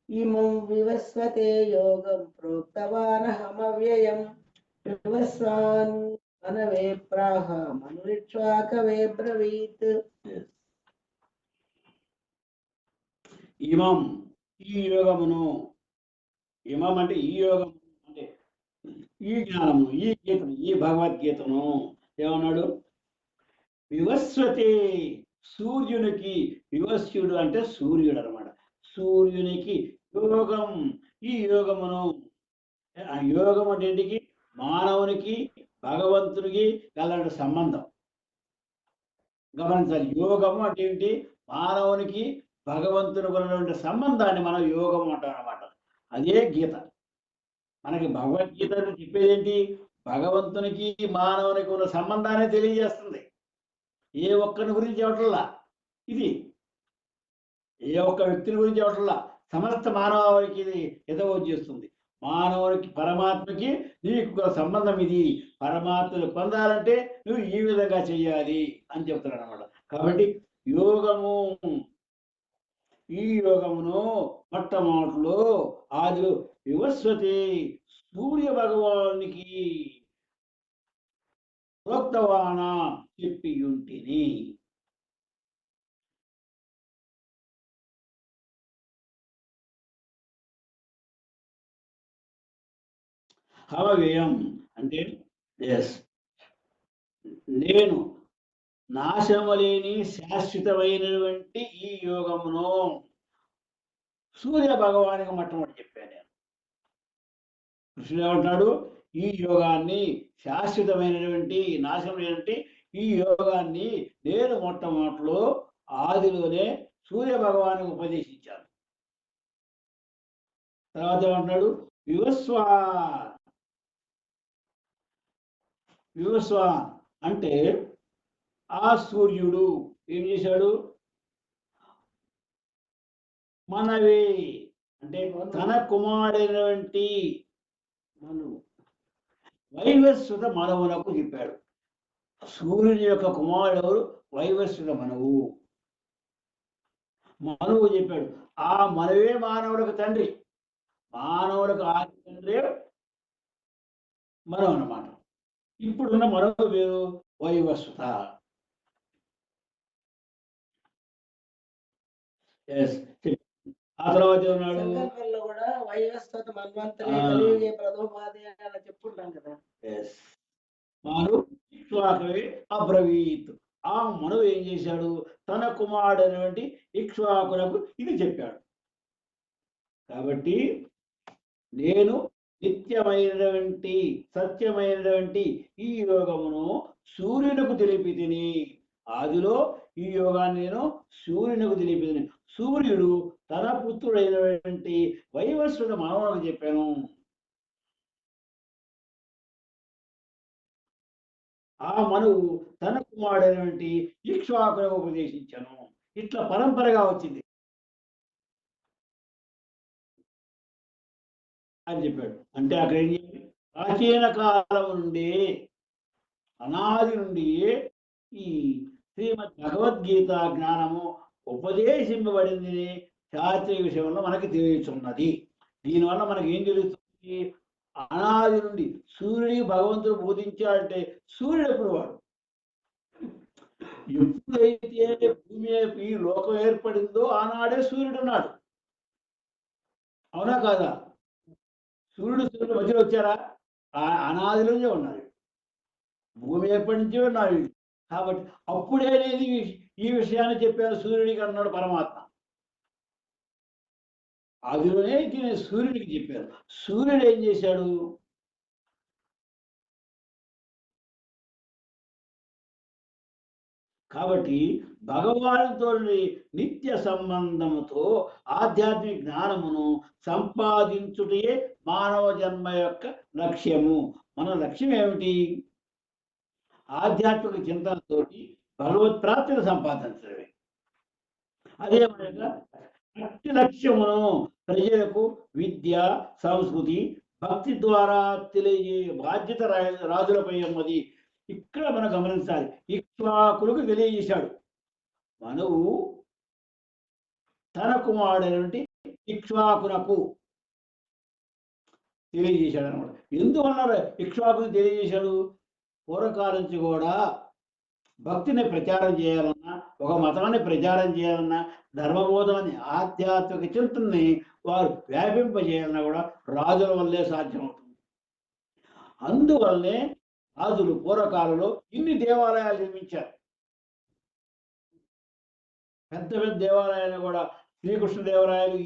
ఇమం వివస్వతే యోగం ప్రోక్తవానహమవ్యయం. వివస్వాన్ మనవే ప్రాహ మనురిక్ష్వాకవే బ్రవీత్. ఇమం ఈ యోగమును, ఇమం అంటే ఈ యోగము అంటే ఈ జ్ఞానము, ఈ గీతను, ఈ భగవద్గీతను ఏమన్నాడు? వివస్వతే సూర్యునికి, వివస్యుడు అంటే సూర్యుడు అనమాట. సూర్యునికి యోగం, ఈ యోగమును, ఆ యోగం అంటే ఏంటికి? మానవునికి భగవంతునికి గల సంబంధం గమనించాలి. యోగము అంటే ఏంటి? మానవునికి భగవంతునికి ఉన్నటువంటి సంబంధాన్ని మనం యోగం అంటాం అనమాట. అదే గీత. మనకి భగవద్గీత చెప్పేది ఏంటి? భగవంతునికి మానవునికి ఉన్న సంబంధాన్ని తెలియజేస్తుంది. ఏ ఒక్కరి గురించి చెప్పట్లా, ఇది ఏ ఒక్క వ్యక్తిని గురించి చెప్పట్లా, సమస్త మానవానికి ఇది హితవు చేస్తుంది. మానవునికి పరమాత్మకి నీకు సంబంధం ఇది, పరమాత్మను పొందాలంటే నువ్వు ఈ విధంగా చెయ్యాలి అని చెప్తున్నాడు అనమాట. కాబట్టి యోగము, ఈ యోగమును మొట్టమొదటిలో ఆదిలో వివస్వతి సూర్య భగవానికి ప్రోక్తవాన చెప్పి ఉంటిని. హమవ్యయం అంటే నేను నాశనము లేని శాశ్వతమైనటువంటి ఈ యోగమును సూర్య భగవానికి మొట్టమొదటి చెప్పాను నేను. కృష్ణుడు ఏమంటున్నాడు? ఈ యోగాన్ని, శాశ్వతమైనటువంటి నాశనం లేనటువంటి ఈ యోగాన్ని నేను మొట్టమొదటిలో ఆదిలోనే సూర్య భగవానికి ఉపదేశించాను. తర్వాత ఏమంటున్నాడు? వివస్వాన్ అంటే ఆ సూర్యుడు ఏం చేశాడు? మనవే అంటే తన కుమారుడైనటువంటి వైవస్వత మనవునకు చెప్పాడు. సూర్యుని యొక్క కుమారుడు ఎవరు? వైవస్వత మనవు. మనువు చెప్పాడు. ఆ మనవే మానవులకు తండ్రి. మానవులకు ఆది తండ్రి మనవు అన్నమాట. ఇప్పుడున్న మనవు పేరు వైవస్వత. ఆ తర్వాత ఏమన్నాడు? కూడా వైవస్వత మన్వంతరే కలియుగే ప్రథమోపాదే అలా చెప్పుకుంటాం కదా. మాను ఇక్ష్వాకువే అబ్రవీత్. ఆ మనువు ఏం చేశాడు? తన కుమారుడైనటువంటి ఇక్ష్వాకులకు ఇది చెప్పాడు. కాబట్టి నేను నిత్యమైనటువంటి సత్యమైనటువంటి ఈ యోగమును సూర్యునికి తెలిపి తిని. ఆదిలో ఈ యోగాన్ని నేను సూర్యునికి తెలిపి తిని. సూర్యుడు తన పుత్రుడైనటువంటి వైవస్వత మానవులకు చెప్పాను. ఆ మనువు తన కుమారుడైనటువంటి ఇక్ష్వాకులకు ఉపదేశించాను. ఇట్లా పరంపరగా వచ్చింది అని చెప్పాడు. అంటే అక్కడ ఏం చేయాలి? ప్రాచీన కాలం నుండి, అనాది నుండి ఈ శ్రీమద్ భగవద్గీత జ్ఞానము ఉపదేశింపబడింది శాస్త్రీయ విషయంలో మనకి తెలియచున్నది. దీనివల్ల మనకి ఏం తెలుస్తుంది? అనాది నుండి సూర్యుడికి భగవంతుడు బోధించాడంటే సూర్యుడు ఎప్పుడు వాడు? ఎప్పుడైతే భూమి ఈ లోకం ఏర్పడిందో ఆనాడే సూర్యుడు ఉన్నాడు. అవునా కాదా? సూర్యుడు మధ్యలో వచ్చారా? అనాదిలోనే ఉన్నాడు. భూమి ఏర్పడి నుంచే ఉన్నాడు. కాబట్టి అప్పుడే నేను ఈ విషయాన్ని చెప్పాను సూర్యుడికి అన్నాడు పరమాత్మ. ఆదిలోనే నేను సూర్యుడికి చెప్పాను. సూర్యుడు ఏం చేశాడు? కాబట్టి భగవానుతో నిత్య సంబంధముతో ఆధ్యాత్మిక జ్ఞానమును సంపాదించుటే మానవ జన్మ యొక్క లక్ష్యము. మన లక్ష్యం ఏమిటి? ఆధ్యాత్మిక చింతనతోటి భగవత్ ప్రాప్తిని సంపాదించడమే. అదే మనగా అట్టి లక్ష్యమును ప్రజలకు విద్య, సంస్కృతి, భక్తి ద్వారా తెలియజే బాధ్యత రాజులపై ఉన్నది. ఇక్కడ మనం గమనించాలి. ఇక్ష్వాకులకు తెలియజేశాడు. మనువు తన కుమారుడైనటువంటి ఇక్ష్వాకునకు తెలియజేశాడు అనమాట. ఎందువల్ల ఇక్ష్వాకుని తెలియజేశాడు? పూర్వకాలం నుంచి కూడా భక్తిని ప్రచారం చేయాలన్నా, ఒక మతాన్ని ప్రచారం చేయాలన్నా, ధర్మబోధనని, ఆధ్యాత్మిక చింతనని వారు వ్యాపింపజేయాలన్నా కూడా రాజుల వల్లే సాధ్యమవుతుంది. అందువల్లనే రాజులు పూర్వకాలంలో ఇన్ని దేవాలయాలు నిర్మించారు. పెద్ద పెద్ద దేవాలయాలు కూడా శ్రీకృష్ణదేవరాయలు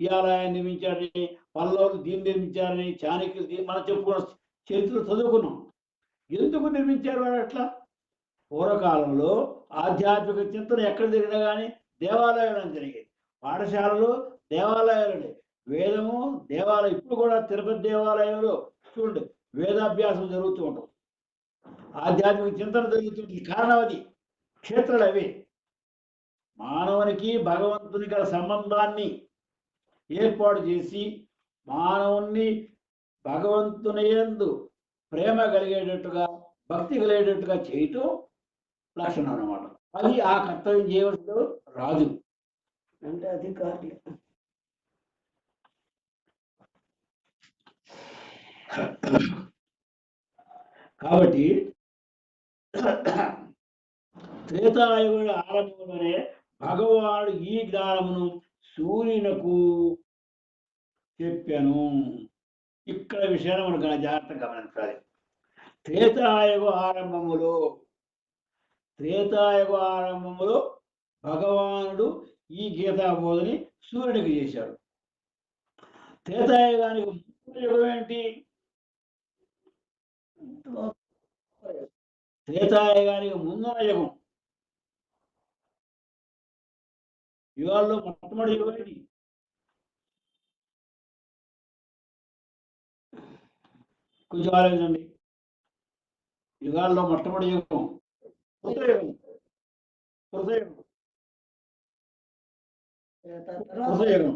ఈ ఆలయాన్ని నిర్మించారని, పల్లవులు దీన్ని నిర్మించారని, చాణక్యులు మనం చెప్పుకున్న చరిత్రలు చదువుకున్నాం. ఎందుకు నిర్మించారు వాడు అట్లా? పూర్వకాలంలో ఆధ్యాత్మిక చింతన ఎక్కడ జరిగినా కానీ దేవాలయాలు జరిగేది. పాఠశాలలో దేవాలయాలు, వేదము దేవాలయం. ఇప్పుడు కూడా తిరుపతి దేవాలయంలో చూడండి వేదాభ్యాసం జరుగుతూ ఉంటుంది, ఆధ్యాత్మిక చింతన జరుగుతుంది. కారణం అది క్షేత్రాలు అవే. మానవునికి భగవంతుని గల సంబంధాన్ని ఏర్పాటు చేసి మానవుణ్ణి భగవంతుని యందు ప్రేమ కలిగేటట్టుగా, భక్తి కలిగేటట్టుగా చేయటం లక్షణం అన్నమాట. అది ఆ కర్తవ్యం చేయవలసిన రాజు అంటే అధికారులు. కాబట్టి త్రేతాయుగ ఆరంభంలోనే భగవానుడు ఈ జ్ఞానమును సూర్యునకు చెప్పాను. ఇక్కడ విషయాన్ని మనం జాగ్రత్తగా గమనించాలి. త్రేతాయుగ ఆరంభములో భగవానుడు ఈ గీతా బోధని సూర్యుడికి చేశాడు. త్రేతాయుగానికి యుగం ఏంటి? త్రేతాయుగానికి ముందున్న యుగం. యుగాల్లో మొట్టమొదటి యుగం ఏంటి? కొంచెం ఆలోచించండి. యుగాల్లో మొట్టమొదటి యుగం కృతయుగం,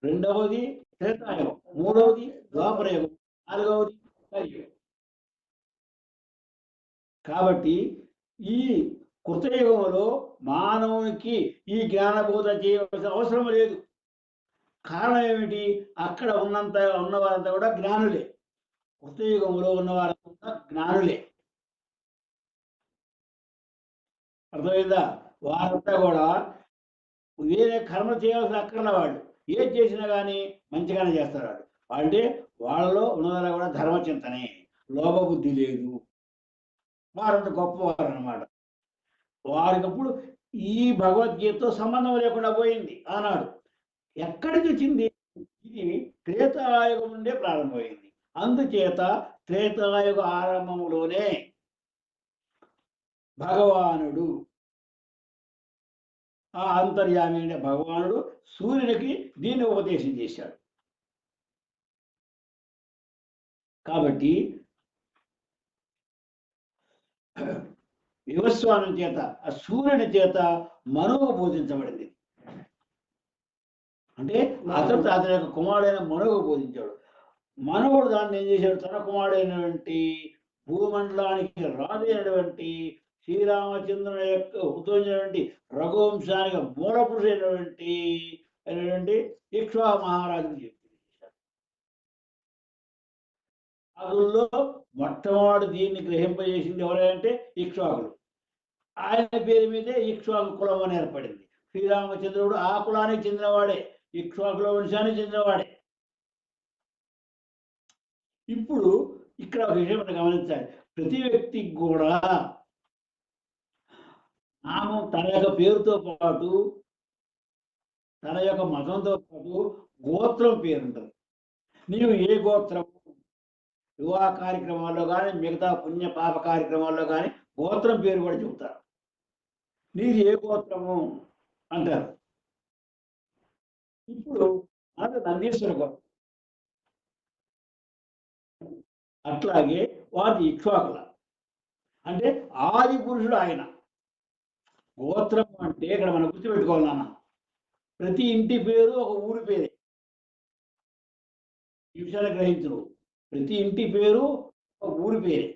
రెండవది త్రేతాయుగం, మూడవది ద్వాపరయుగం, నాలుగవది కలియుగం. కాబట్టి ఈ కృతయుగంలో మానవునికి ఈ జ్ఞానబోధ చేయవలసిన అవసరం లేదు. కారణం ఏమిటి? అక్కడ ఉన్నవారంతా కూడా జ్ఞానులే. కృతయుగంలో ఉన్నవారంతా జ్ఞానులే. అర్థమైందా? వారంతా కూడా వేరే కర్మ చేయవలసిన అక్కర్ల వాళ్ళు ఏది చేసినా కానీ మంచిగానే చేస్తారు. వాళ్ళు అంటే వాళ్ళలో ఉన్నదాన్ని కూడా ధర్మచింతనే, లోభబుద్ధి లేదు. వారంత గొప్పవారు అన్నమాట. వారికప్పుడు ఈ భగవద్గీతతో సంబంధం లేకుండా పోయింది. ఆనాడు ఎక్కడికి వచ్చింది? ఇది త్రేతాయుగం నుండే ప్రారంభమైంది. అందుచేత త్రేతాయుగ ఆరంభంలోనే భగవానుడు, ఆ అంతర్యామి అనే భగవానుడు సూర్యునికి దీన్ని ఉపదేశం చేశాడు. కాబట్టి వివస్వానం చేత, ఆ సూర్యుని చేత మనువు బోధించబడింది. అంటే అతని యొక్క కుమారుడైన మనువు బోధించాడు. మనవుడు దాన్ని ఏం చేశాడు? తన కుమారుడైనటువంటి భూమండలానికి రాజు అయినటువంటి శ్రీరామచంద్రుని యొక్క ఉద్భవించినటువంటి రఘువంశానికి మూల పురుషుడైనటువంటి అయినటువంటి ఇక్ష్వా మహారాజుకు చెప్పింది. అందులో మొట్టమొదటి దీన్ని గ్రహింపజేసింది ఎవరంటే ఇక్ష్వాకులు. ఆయన పేరు మీదే ఇక్ష్వాకు కులం అని ఏర్పడింది. శ్రీరామచంద్రుడు ఆ కులానికి చెందినవాడే, ఇక్ష్వాకుల వంశానికి చెందినవాడే. ఇప్పుడు ఇక్కడ ఒక విషయం మనం గమనించాలి. ప్రతి వ్యక్తికి కూడా నామం తన యొక్క పేరుతో పాటు తన యొక్క మతంతో పాటు గోత్రం పేరు ఉంటుంది. నీవు ఏ గోత్రం, వివాహ కార్యక్రమాల్లో కానీ మిగతా పుణ్య పాప కార్యక్రమాల్లో కానీ గోత్రం పేరు కూడా చెబుతారు. నీది ఏ గోత్రము అంటారు. ఇప్పుడు అది నందీశ్వర గోత్రం. అట్లాగే వారి ఇక్ష్వాకుల అంటే ఆది పురుషుడు ఆయన. గోత్రం అంటే ఇక్కడ మనం గుర్తుపెట్టుకోవాలి నాన్న, ప్రతి ఇంటి పేరు ఒక ఊరి పేరే. ఈ విషయాన్ని గ్రహించరు. ప్రతి ఇంటి పేరు ఒక ఊరి పేరే.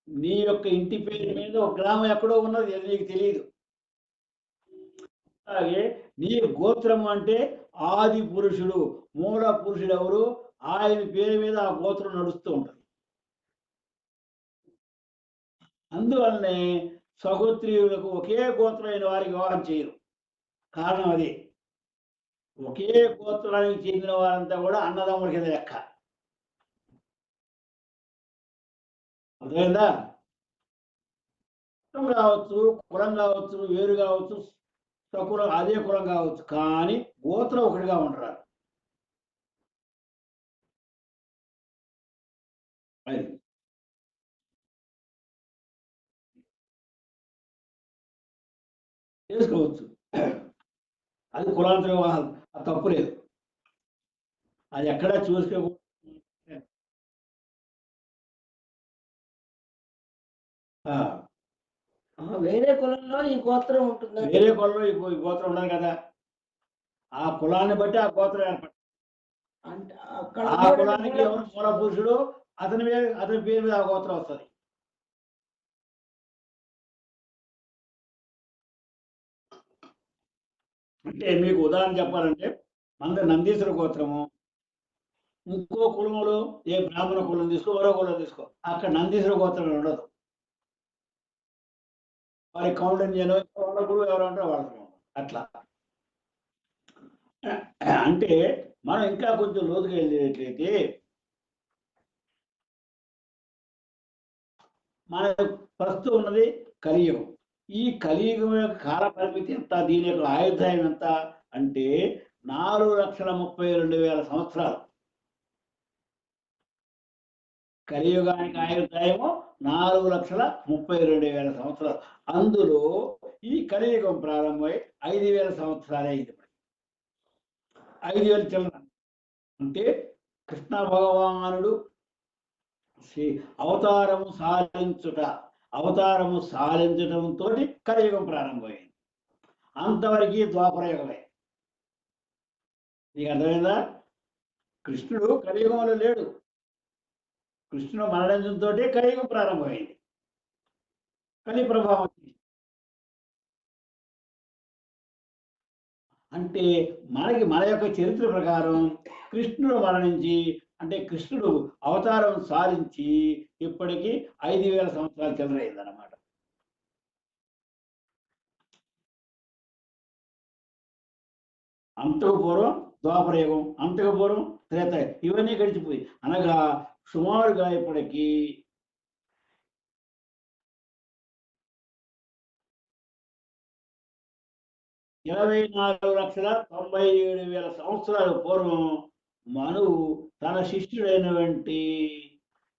నీ యొక్క ఇంటి పేరు మీద ఒక గ్రామం ఎక్కడో ఉన్నది, అది నీకు తెలియదు. అలాగే నీ గోత్రం అంటే ఆది పురుషుడు, మూల పురుషుడు ఎవరు, ఆయన పేరు మీద ఆ గోత్రం నడుస్తూ ఉంటుంది. అందువల్లనే సహోత్రీయులకు ఒకే గోత్రమైన వారికి వివాహం చేయరు. కారణం అదే. ఒకే గోత్రానికి చెందిన వారంతా కూడా అన్నదమ్ముల కింద లెక్క. అర్థమైందా? కావచ్చు, కులం కావచ్చు, వేరు కావచ్చు, సకులం అదే కులం కావచ్చు, కానీ గోత్రం ఒకటిగా ఉండరు. అది చేసుకోవచ్చు. అది కులాంతర వివాహం, అది తప్పు లేదు. అది ఎక్కడా చూసుకోకూడదు. వేరే కులంలో ఈ గోత్రం ఉంటుంది. వేరే కులంలో ఈ గోత్రం ఉండదు కదా, ఆ కులాన్ని బట్టి ఆ గోత్రం ఏర్పడుతుంది. అంటే ఆ కులానికి ఎవరు మూల పురుషుడు, అతని పేరు మీద ఆ గోత్రం వస్తుంది. అంటే మీకు ఉదాహరణ చెప్పాలంటే, మన నందీశ్వర గోత్రము, ఇంకో కులములో ఏ బ్రాహ్మణ కులం తీసుకో, మరో కులం తీసుకో, అక్కడ నందీశ్వర గోత్రం ఉండదు. వారి కౌండన్యను వాళ్ళ గురువు ఎవరు అంటారో వాళ్ళకు అట్లా. అంటే మనం ఇంకా కొంచెం లోతుగా వెళ్ళేట్లయితే మన ప్రస్తుతం ఉన్నది కలియుగం. ఈ కలియుగం యొక్క కాల పరిమితి ఎంత, దీని యొక్క ఆయుర్దాయం ఎంత అంటే 4,32,000 సంవత్సరాలు. కలియుగానికి ఆయుర్దాయము 4,32,000 సంవత్సరాలు. అందులో ఈ కలియుగం ప్రారంభమై 5,000 సంవత్సరాలే అయింది. 5,000 చిల్లర అంటే కృష్ణ భగవానుడు అవతారము సాధించటంతో కలియుగం ప్రారంభమైంది. అంతవరకు ద్వాపరయుగమే. నీకు అర్థమైందా? కృష్ణుడు కలియుగంలో లేడు. కృష్ణుడు మరణించడంతో కలియుగం ప్రారంభమైంది. కలి ప్రభావం అంటే మన యొక్క చరిత్ర ప్రకారం కృష్ణుడు మరణించి, అంటే కృష్ణుడు అవతారం సాధించి ఇప్పటికీ 5,000 సంవత్సరాలు చెలరైందన్నమాట. అంతకు పూర్వం ద్వాపరయుగం, అంతకు పూర్వం త్రేత, ఇవన్నీ గడిచిపోయి అనగా సుమారుగా ఇప్పటికీ 24,97,000 సంవత్సరాల పూర్వం మనువు తన శిష్యుడైనటువంటి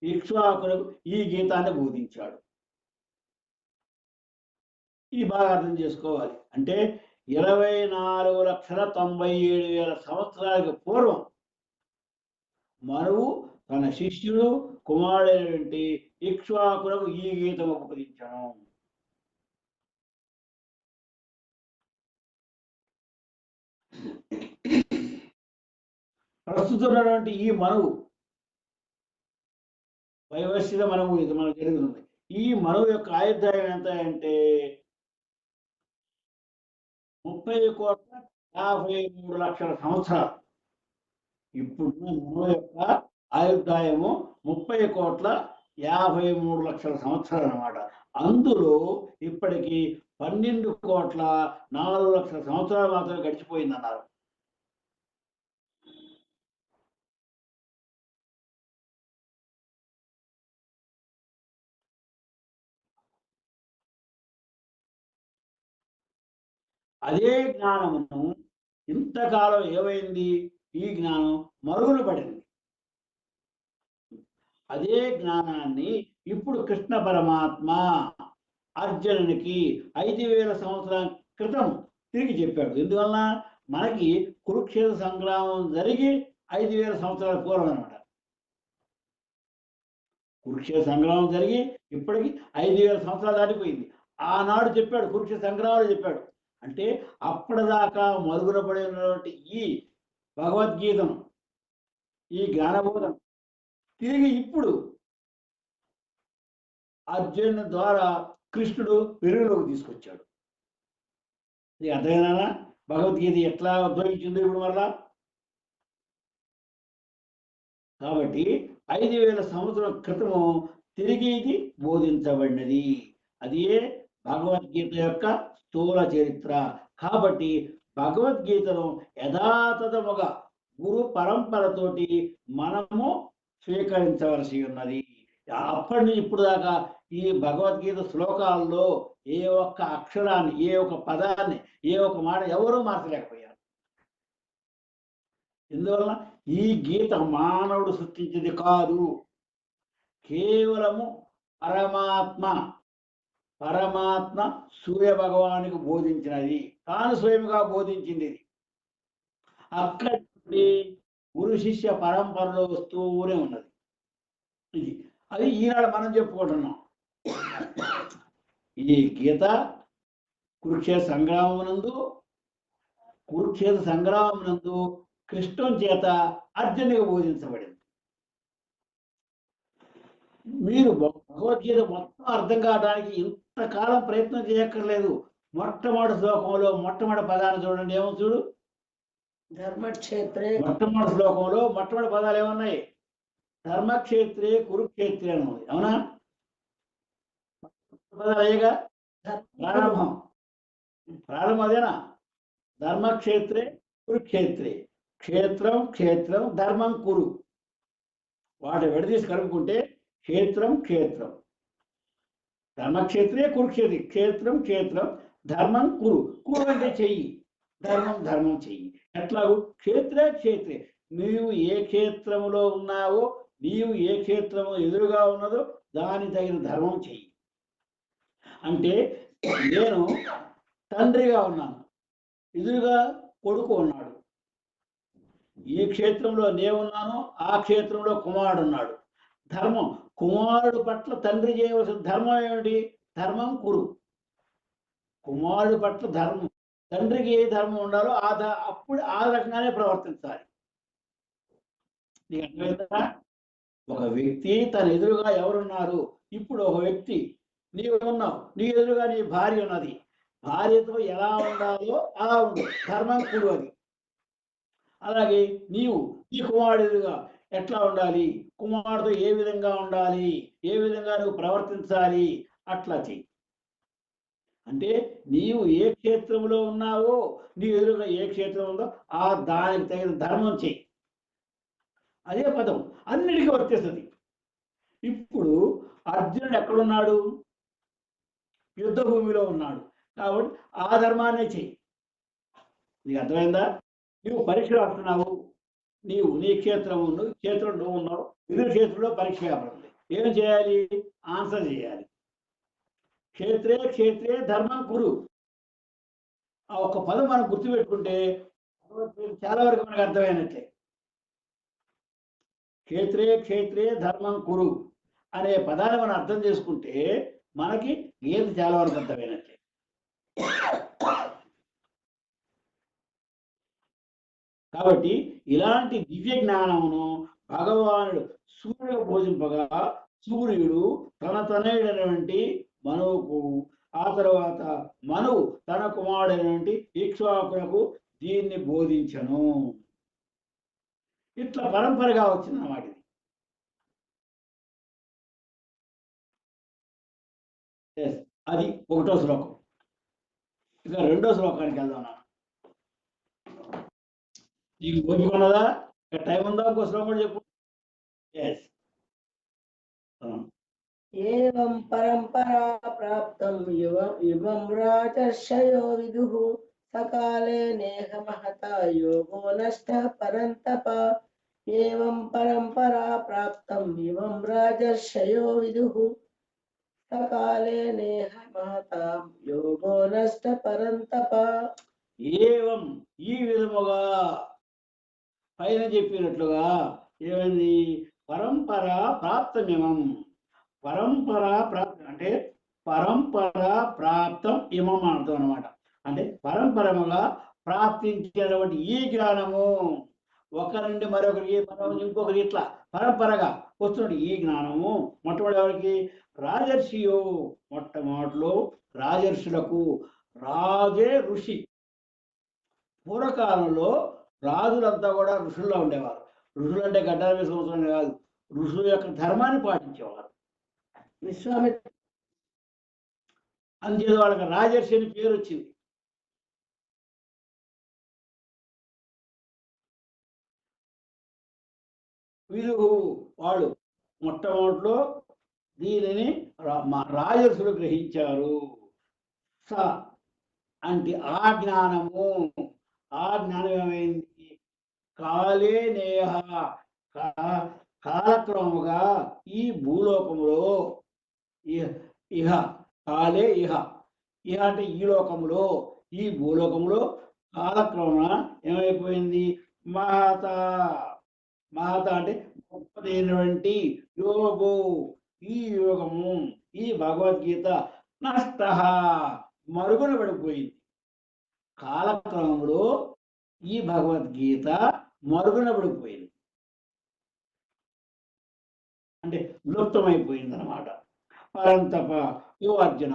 ఇక్ష్వాకులకు ఈ గీతాన్ని బోధించాడు. ఇది బాగా అర్థం చేసుకోవాలి. అంటే 24,97,000 సంవత్సరాలకు పూర్వం మనువు తన శిష్యుడు కుమారుడైనటువంటి ఇక్ష్వాకులకు ఈ గీతం ఉపదేశించాను. ప్రస్తుతం ఉన్నటువంటి ఈ మనువు వైవస్విక మనము, ఇది మనకు జరుగుతుంది. ఈ మనువు యొక్క ఆయుర్దాయం ఎంత అంటే 30,40,00,00,000 53 లక్షల సంవత్సరాలు. ఇప్పుడున్న మన యొక్క ఆయుర్దాయము 30,53 లక్షల సంవత్సరాలు అన్నమాట. అందులో ఇప్పటికి 12,04 లక్షల సంవత్సరాలు మాత్రమే గడిచిపోయిందన్నారు. అదే జ్ఞానమును ఇంతకాలం ఏమైంది? ఈ జ్ఞానం మరుగున పడింది. అదే జ్ఞానాన్ని ఇప్పుడు కృష్ణ పరమాత్మ అర్జునునికి 5,000 సంవత్సరాల క్రితం తిరిగి చెప్పాడు. ఎందువల్ల మనకి కురుక్షేత్ర సంగ్రామం జరిగి 5,000 సంవత్సరాల పూర్వం అనమాట. కురుక్షేత్ర సంగ్రామం జరిగి ఇప్పటికి 5,000 సంవత్సరాలు దాటిపోయింది. ఆనాడు చెప్పాడు, కురుక్షేత్ర సంగ్రామంలో చెప్పాడు. అంటే అప్పటిదాకా మరుగున పడి ఉన్నటువంటి ఈ భగవద్గీతను, ఈ జ్ఞానబోధం తిరిగి ఇప్పుడు అర్జునుని ద్వారా కృష్ణుడు వెలుగులోకి తీసుకొచ్చాడు. ఇది అర్థమైనా భగవద్గీత ఎట్లా ఉద్భవించింది ఇప్పుడు మళ్ళా? కాబట్టి 5,000 సంవత్సరాల క్రితము తిరిగి ఇది బోధించబడినది. అదే భగవద్గీత యొక్క స్థూల చరిత్ర. కాబట్టి భగవద్గీతను యథాతథముగా గురు పరంపరతోటి మనము స్వీకరించవలసి ఉన్నది. అప్పటి నుంచి ఇప్పుడు దాకా ఈ భగవద్గీత శ్లోకాల్లో ఏ ఒక్క అక్షరాన్ని, ఏ ఒక్క పదాన్ని, ఏ ఒక్క మాట ఎవరూ మార్చలేకపోయారు. ఎందువల్ల ఈ గీత మానవుడు సృష్టించింది కాదు, కేవలము పరమాత్మ సూర్య భగవానికి బోధించినది, తాను స్వయముగా బోధించింది. ఇది అక్కడి గురు శిష్య పరంపరలో వస్తూనే ఉన్నది. ఇది అది ఈనాడు మనం చెప్పుకుంటున్నాం. ఈ గీత కురుక్షేత్ర సంగ్రామమునందు కృష్ణుని చేత అర్జునుడికి బోధించబడింది. మీరు భగవద్గీత మొత్తం అర్థం కావడానికి ఇంతకాలం ప్రయత్నం చేయక్కర్లేదు. మొట్టమొదటి శ్లోకంలో మొట్టమొదటి పదాన్ని చూడండి, ఏమో చూడు. ధర్మక్షేత్రే, మొట్టమొదటి శ్లోకంలో మొట్టమొదటి పదాలు ఏమన్నాయి? ధర్మక్షేత్రే కురుక్షేత్రే అని ఉంది. అవునా? పదాలు అయ్యేగా. ప్రారంభం అదేనా? ధర్మక్షేత్రే కురుక్షేత్రే, క్షేత్రం ధర్మం కురు. వాటి విడదీసి కలుపుకుంటే క్షేత్రం ధర్మక్షేత్రే కురుక్షేత్రే, క్షేత్రం ధర్మం కురు. కురు అంటే చెయ్యి, ధర్మం చెయ్యి. ఎట్లాగూ క్షేత్రే నీవు ఏ క్షేత్రములో ఉన్నావో, నీవు ఏ క్షేత్రము ఎదురుగా ఉన్నదో దాని తగిన ధర్మం చెయ్యి. అంటే నేను తండ్రిగా ఉన్నాను, ఎదురుగా కొడుకు ఉన్నాడు. ఈ క్షేత్రంలో నేనున్నాను, ఆ క్షేత్రంలో కుమారుడు ఉన్నాడు. ధర్మం, కుమారుడు పట్ల తండ్రి చేయవలసిన ధర్మం ఏమిటి? ధర్మం కురు. కుమారుడు పట్ల ధర్మం, తండ్రికి ఏ ధర్మం ఉండాలో అప్పుడు ఆ రకంగానే ప్రవర్తించాలి. నీకు అర్థమైందా? ఒక వ్యక్తి తన ఎదురుగా ఎవరున్నారు? ఇప్పుడు ఒక వ్యక్తి, నీవు ఉన్నావు, నీ ఎదురుగా నీ భార్య ఉన్నది. భార్యతో ఎలా ఉండాలో అలా ఉండు, ధర్మం కురు అది. అలాగే నీవు నీ కుమారుడిగా ఎట్లా ఉండాలి, కుమారుడితో ఏ విధంగా ఉండాలి, ఏ విధంగా నువ్వు ప్రవర్తించాలి, అట్లా చెయ్యి. అంటే నీవు ఏ క్షేత్రంలో ఉన్నావో, నీ ఎదురుగా ఏ క్షేత్రం ఉందో ఆ దానికి తగిన ధర్మం చెయ్యి. అదే పదం అన్నిటికీ వర్తిస్తుంది. ఇప్పుడు అర్జునుడు ఎక్కడున్నాడు? యుద్ధ భూమిలో ఉన్నాడు. కాబట్టి ఆ ధర్మాన్నే చెయ్యి. నీకు అర్థమైందా? నువ్వు పరీక్ష రాస్తున్నావు, నీ క్షేత్రంలో నువ్వు ఉన్నావు, ఎదురు క్షేత్రంలో పరీక్ష వ్యాపడుతుంది. ఏం చేయాలి? ఆన్సర్ చేయాలి. క్షేత్రే ధర్మం కురు. ఆ ఒక్క పదం మనం గుర్తుపెట్టుకుంటే చాలా వరకు మనకు అర్థమైనట్లే. క్షేత్రే ధర్మం కురు అనే పదాన్ని మనం అర్థం చేసుకుంటే మనకి గీత చాలా వరకు అర్థమైనట్లే. కాబట్టి ఇలాంటి దివ్య జ్ఞానమును భగవానుడు సూర్యుడు బోధింపగా, సూర్యుడు తన తనయుడైనటువంటి మనువుకు, ఆ తర్వాత మనువు తన కుమారుడైనటువంటి ఇక్ష్వాకునకు దీన్ని బోధించను. ఇట్లా పరంపరగా వచ్చిందన్నమాట ఇది. అది 1వ శ్లోకం. ఇక 2వ శ్లోకానికి వెళ్దాం. నీకు ఓపిక ఉన్నదా? ఇక టైం ఉందా? ఇంకో శ్లోకం కూడా చెప్పు. ఎస్. ఏవం పరంపరా ప్రాప్తం యువం రాజర్షయో విదుః సకాలే నేహ మహత యోగో నష్ట పరంతప. ఏవం పరంపరా ప్రాప్తం యువం రాజర్షయో విదుః సకాలే నేహ మహత యోగో నష్ట పరంతప. ఏవం ఈ విధముగా పైన చెప్పినట్లుగా ఏమైంది? పరంపర ప్రాప్తమిమం. పరంపర ప్రాప్తం అంటే పరంపర ప్రాప్తం ఇమం అర్థం అనమాట. అంటే పరంపరముగా ప్రాప్తించేటువంటి ఈ జ్ఞానము ఒకరి నుండి మరొకరికి, ఇంకొకరికి, ఇట్లా పరంపరగా వస్తున్నటువంటి ఈ జ్ఞానము మొట్టమొదటి ఎవరికి? రాజర్షియో. మొట్టమొదటిలో రాజర్షులకు. రాజే ఋషి. పూర్వకాలంలో రాజులంతా కూడా ఋషుల్లో ఉండేవారు. ఋషులు అంటే గడ్డాల మీద సంవత్సరం కాదు, ఋషుల యొక్క ధర్మాన్ని పాటించేవారు. విశ్వామిత్ర అందుచేత వాళ్ళకి రాజర్షి అని పేరు వచ్చింది. విదుహు వాళ్ళు మొట్టమొదటిలో దీనిని రాజర్షులు గ్రహించారు. స అంటే ఆ జ్ఞానము. ఆ జ్ఞానం ఏమైంది? కాలే నేహ కాలక్రమముగా ఈ భూలోకములో ఇహ కాలే ఇహ ఇహ అంటే ఈ లోకములో, ఈ భూలోకములో కాలక్రమణ ఏమైపోయింది? మహత. మహత అంటే గొప్పదైనటువంటి యోగో. ఈ యోగము, ఈ భగవద్గీత నష్ట మరుగున పడిపోయింది. కాలక్రమంలో ఈ భగవద్గీత మరుగున పడిపోయింది, అంటే లుప్తమైపోయింది అన్నమాట. పరంతప. ఓ అర్జున,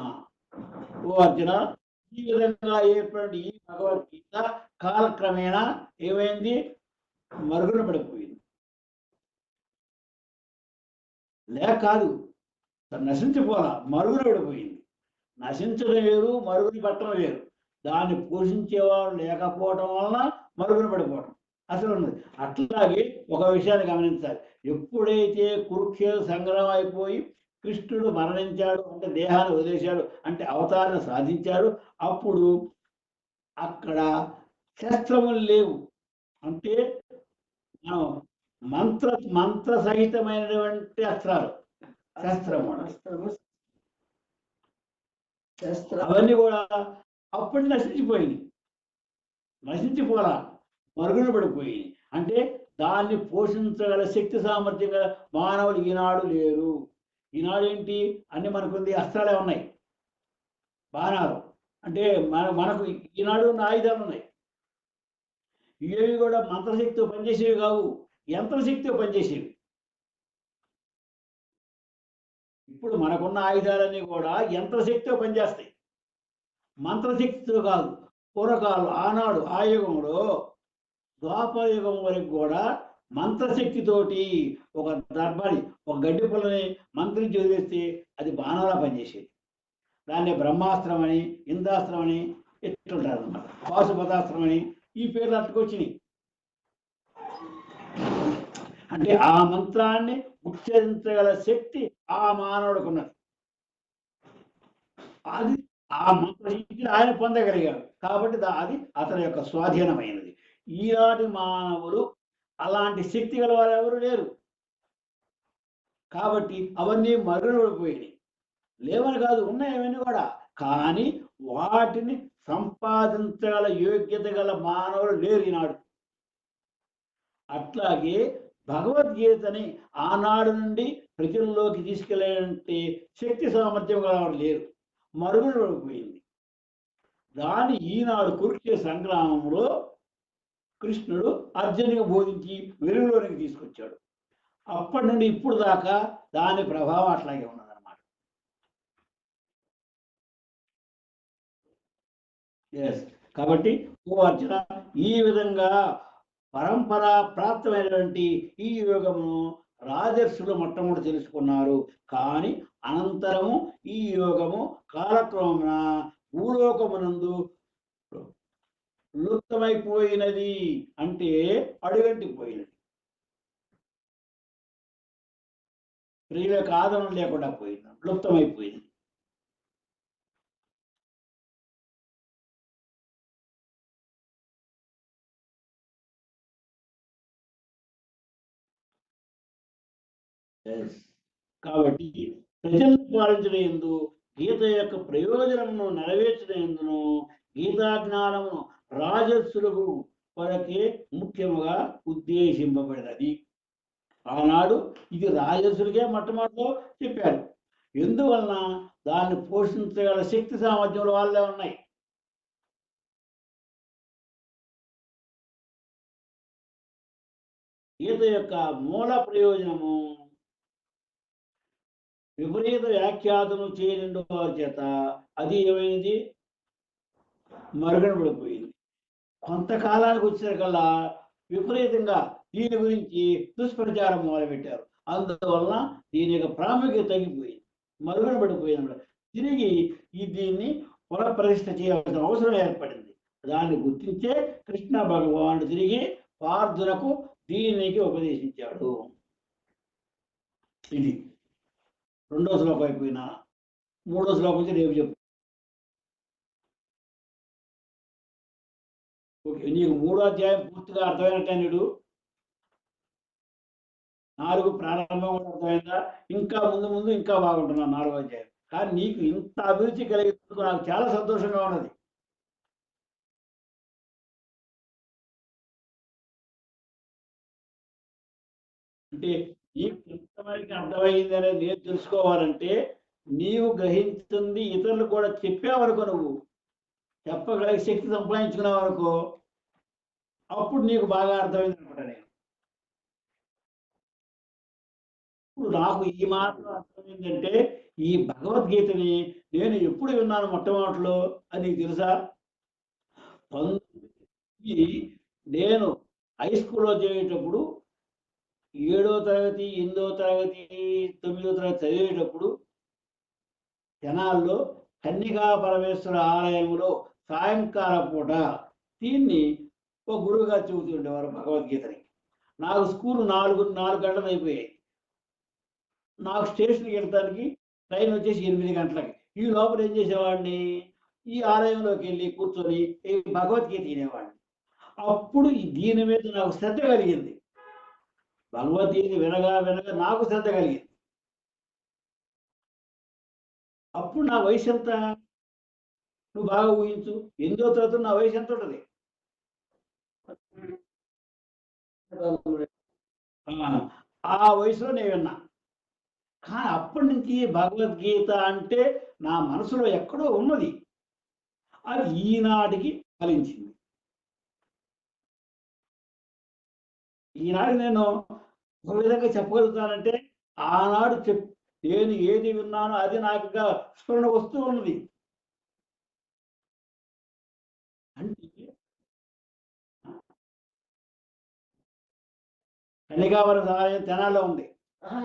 ఓ అర్జున, ఈ విధంగా ఏర్పడి ఈ భగవద్గీత కాలక్రమేణా ఏమైంది? మరుగున పడిపోయింది. లేక కాదు, నశించిపోలా, మరుగున పడిపోయింది. నశించడం వేరు, మరుగున పట్టడం వేరు. దాన్ని పోషించేవారు లేకపోవడం వలన మరుగున పడిపోవడం అసలు ఉన్నది. అట్లాగే ఒక విషయాన్ని గమనించాలి. ఎప్పుడైతే కురుక్షేత్ర సంగ్రహం అయిపోయి కృష్ణుడు మరణించాడు అంటే, దేహాన్ని వదిలేశాడు అంటే, అవతారాన్ని సాధించాడు, అప్పుడు అక్కడ శస్త్రములు లేవు. అంటే మంత్ర సహితమైనటువంటి అస్త్రాలు, అవన్నీ కూడా అప్పుడు నశించిపోయింది. నశించిపోలా, మరుగున పడిపోయింది. అంటే దాన్ని పోషించగల శక్తి సామర్థ్యం గల మానవులు ఈనాడు లేరు. ఈనాడు ఏంటి? అన్ని మనకుంది అస్త్రాలే ఉన్నాయి, బాణాలు. అంటే మనకు ఈనాడు ఆయుధాలు ఉన్నాయి. ఇవి కూడా మంత్రశక్తితో పనిచేసేవి కావు, యంత్రశక్తితో పనిచేసేవి. ఇప్పుడు మనకున్న ఆయుధాలన్నీ కూడా యంత్రశక్తితో పనిచేస్తాయి, మంత్రశక్తితో కాదు. పూర్వకాలం ఆనాడు ఆ యుగంలో ద్వాపర యుగం వరకు కూడా మంత్రశక్తితోటి ఒక దర్భని, ఒక గడ్డి పుల్లని మంత్రించి వదిలేస్తే అది బాణాలా పనిచేసేది. దాన్ని బ్రహ్మాస్త్రం అని, ఇంద్రాస్త్రం అని ఎట్టుంటారు అన్నమాట. పాశుపతాస్త్రం అని ఈ పేర్లు అట్టుకొచ్చినాయి. అంటే ఆ మంత్రాన్ని ఉచ్చరించగల శక్తి ఆ మానవుడికి ఉన్నది. అది ఆ మంత్రశక్తిని ఆయన పొందగలిగాడు కాబట్టి అది అతని యొక్క స్వాధీనమైనది. ఈనాటి మానవులు అలాంటి శక్తి గల వారు ఎవరు లేరు. కాబట్టి అవన్నీ మరుగుపడిపోయినాయి. లేవని కాదు, ఉన్నాయి అవన్నీ కూడా. కానీ వాటిని సంపాదించగల యోగ్యత గల మానవులు లేరు ఈనాడు. అట్లాగే భగవద్గీతని ఆనాడు నుండి ప్రజల్లోకి తీసుకెళ్ళే శక్తి సామర్థ్యం గలవారు లేరు, మరుగున పడిపోయింది. దాన్ని ఈనాడు కురుక్షేత్ర సంగ్రామంలో కృష్ణుడు అర్జునుడికి బోధించి వెలుగులోనికి తీసుకొచ్చాడు. అప్పటి నుండి ఇప్పుడు దాకా దాని ప్రభావం అట్లాగే ఉన్నదన్నమాట. కాబట్టి ఓ అర్జున, ఈ విధంగా పరంపరా ప్రాప్తమైనటువంటి ఈ యోగమును రాజర్షులు మొట్టమొదటి తెలుసుకున్నారు. కానీ అనంతరము ఈ యోగము కాలక్రమమున భూలోకమునందు లుప్తమైపోయినది, అంటే అడుగంటిపోయినది. స్త్రీల యొక్క ఆదరణ లేకుండా పోయింది, లుప్తమైపోయింది. కాబట్టి ప్రజలను పాలించడం ఎందు, గీత యొక్క ప్రయోజనమును నెరవేర్చడం ఎందును గీతా జ్ఞానమును రాజస్సులకు కొరకే ముఖ్యముగా ఉద్దేశింపబడినది. ఆనాడు ఇది రాజస్సులకే మొట్టమొదటిలో చెప్పారు. ఎందువలన దాన్ని పోషించగల శక్తి సామర్థ్యాలు వాళ్ళే ఉన్నాయి. గీత యొక్క మూల ప్రయోజనము విపరీత వ్యాఖ్యాతము చేయని వారి చేత అది ఏమైంది, మరుగున పడిపోయింది. కొంతకాలానికి వచ్చేసరికల్లా విపరీతంగా దీని గురించి దుష్ప్రచారం మొదలుపెట్టారు. అందువలన దీని యొక్క ప్రాముఖ్యత తగ్గిపోయింది, మరుగున పడిపోయింది. తిరిగి దీన్ని పునఃప్రతిష్ఠ చేయాల్సిన అవసరం ఏర్పడింది. దాన్ని గుర్తించే కృష్ణ భగవానుడు తిరిగి పార్థునకు దీనికి ఉపదేశించాడు. ఇది రెండో శ్లోకం అయిపోయినా మూడో శ్లోకం నుంచి రేపు చెప్పు. ఓకే, నీకు మూడో అధ్యాయం పూర్తిగా అర్థమైనట్టే. నీడు 4 ప్రారంభం కూడా అర్థమైందా? ఇంకా ముందు ముందు ఇంకా బాగుంటున్నా 4వ అధ్యాయం. కానీ నీకు ఇంత అభిరుచి కలిగినందుకు నాకు చాలా సంతోషంగా ఉన్నది. అంటే నీకు ఇంతవరకు అర్థమైంది అనేది నేను తెలుసుకోవాలంటే నీవు గ్రహించింది ఇతరులు కూడా చెప్పేవరకు, నువ్వు చెప్పగలిగే శక్తి సంపాదించుకునే వరకు, అప్పుడు నీకు బాగా అర్థమైంది అనమాట. నేను ఇప్పుడు నాకు ఈ మాత్రం అర్థమైందంటే ఈ భగవద్గీతని నేను ఎప్పుడు విన్నాను మొట్టమొదటిలో అది తెలుసా? నేను హై స్కూల్లో చేరేటప్పుడు 7వ తరగతి 8వ తరగతి 9వ తరగతి చదివేటప్పుడు తెనాల్లో కన్నికా పరమేశ్వర ఆలయంలో సాయంకాల పూట దీన్ని ఒక గురువుగా చెబుతుండేవారు భగవద్గీతని. నాకు స్కూల్ 4 గంటలు అయిపోయాయి. నాకు స్టేషన్కి వెళ్ళడానికి ట్రైన్ వచ్చేసి 8 గంటలకి. ఈ లోపల ఏం చేసేవాడిని, ఈ ఆలయంలోకి వెళ్ళి కూర్చొని ఈ భగవద్గీత తినేవాడిని. అప్పుడు దీని మీద నాకు శ్రద్ధ కలిగింది. భగవద్గీత వినగా వినగా నాకు శ్రద్ధ కలిగింది. అప్పుడు నా వయసు ఎంత, నువ్వు బాగా ఊహించు. 8వ తరగతి నా వయసు ఎంత ఉంటుంది? ఆ వయసులో నేను విన్నా. కానీ అప్పటి నుంచి భగవద్గీత అంటే నా మనసులో ఎక్కడో ఉన్నది. అది ఈనాటికి ఫలించింది. ఈనాడు నేను ఒక విధంగా చెప్పగలుగుతానంటే ఆనాడు నేను ఏది విన్నానో అది నాకు స్ఫురణ వస్తూ ఉన్నది. అంటే కన్నికావరం ఆలయం తెనాల్లో ఉంది.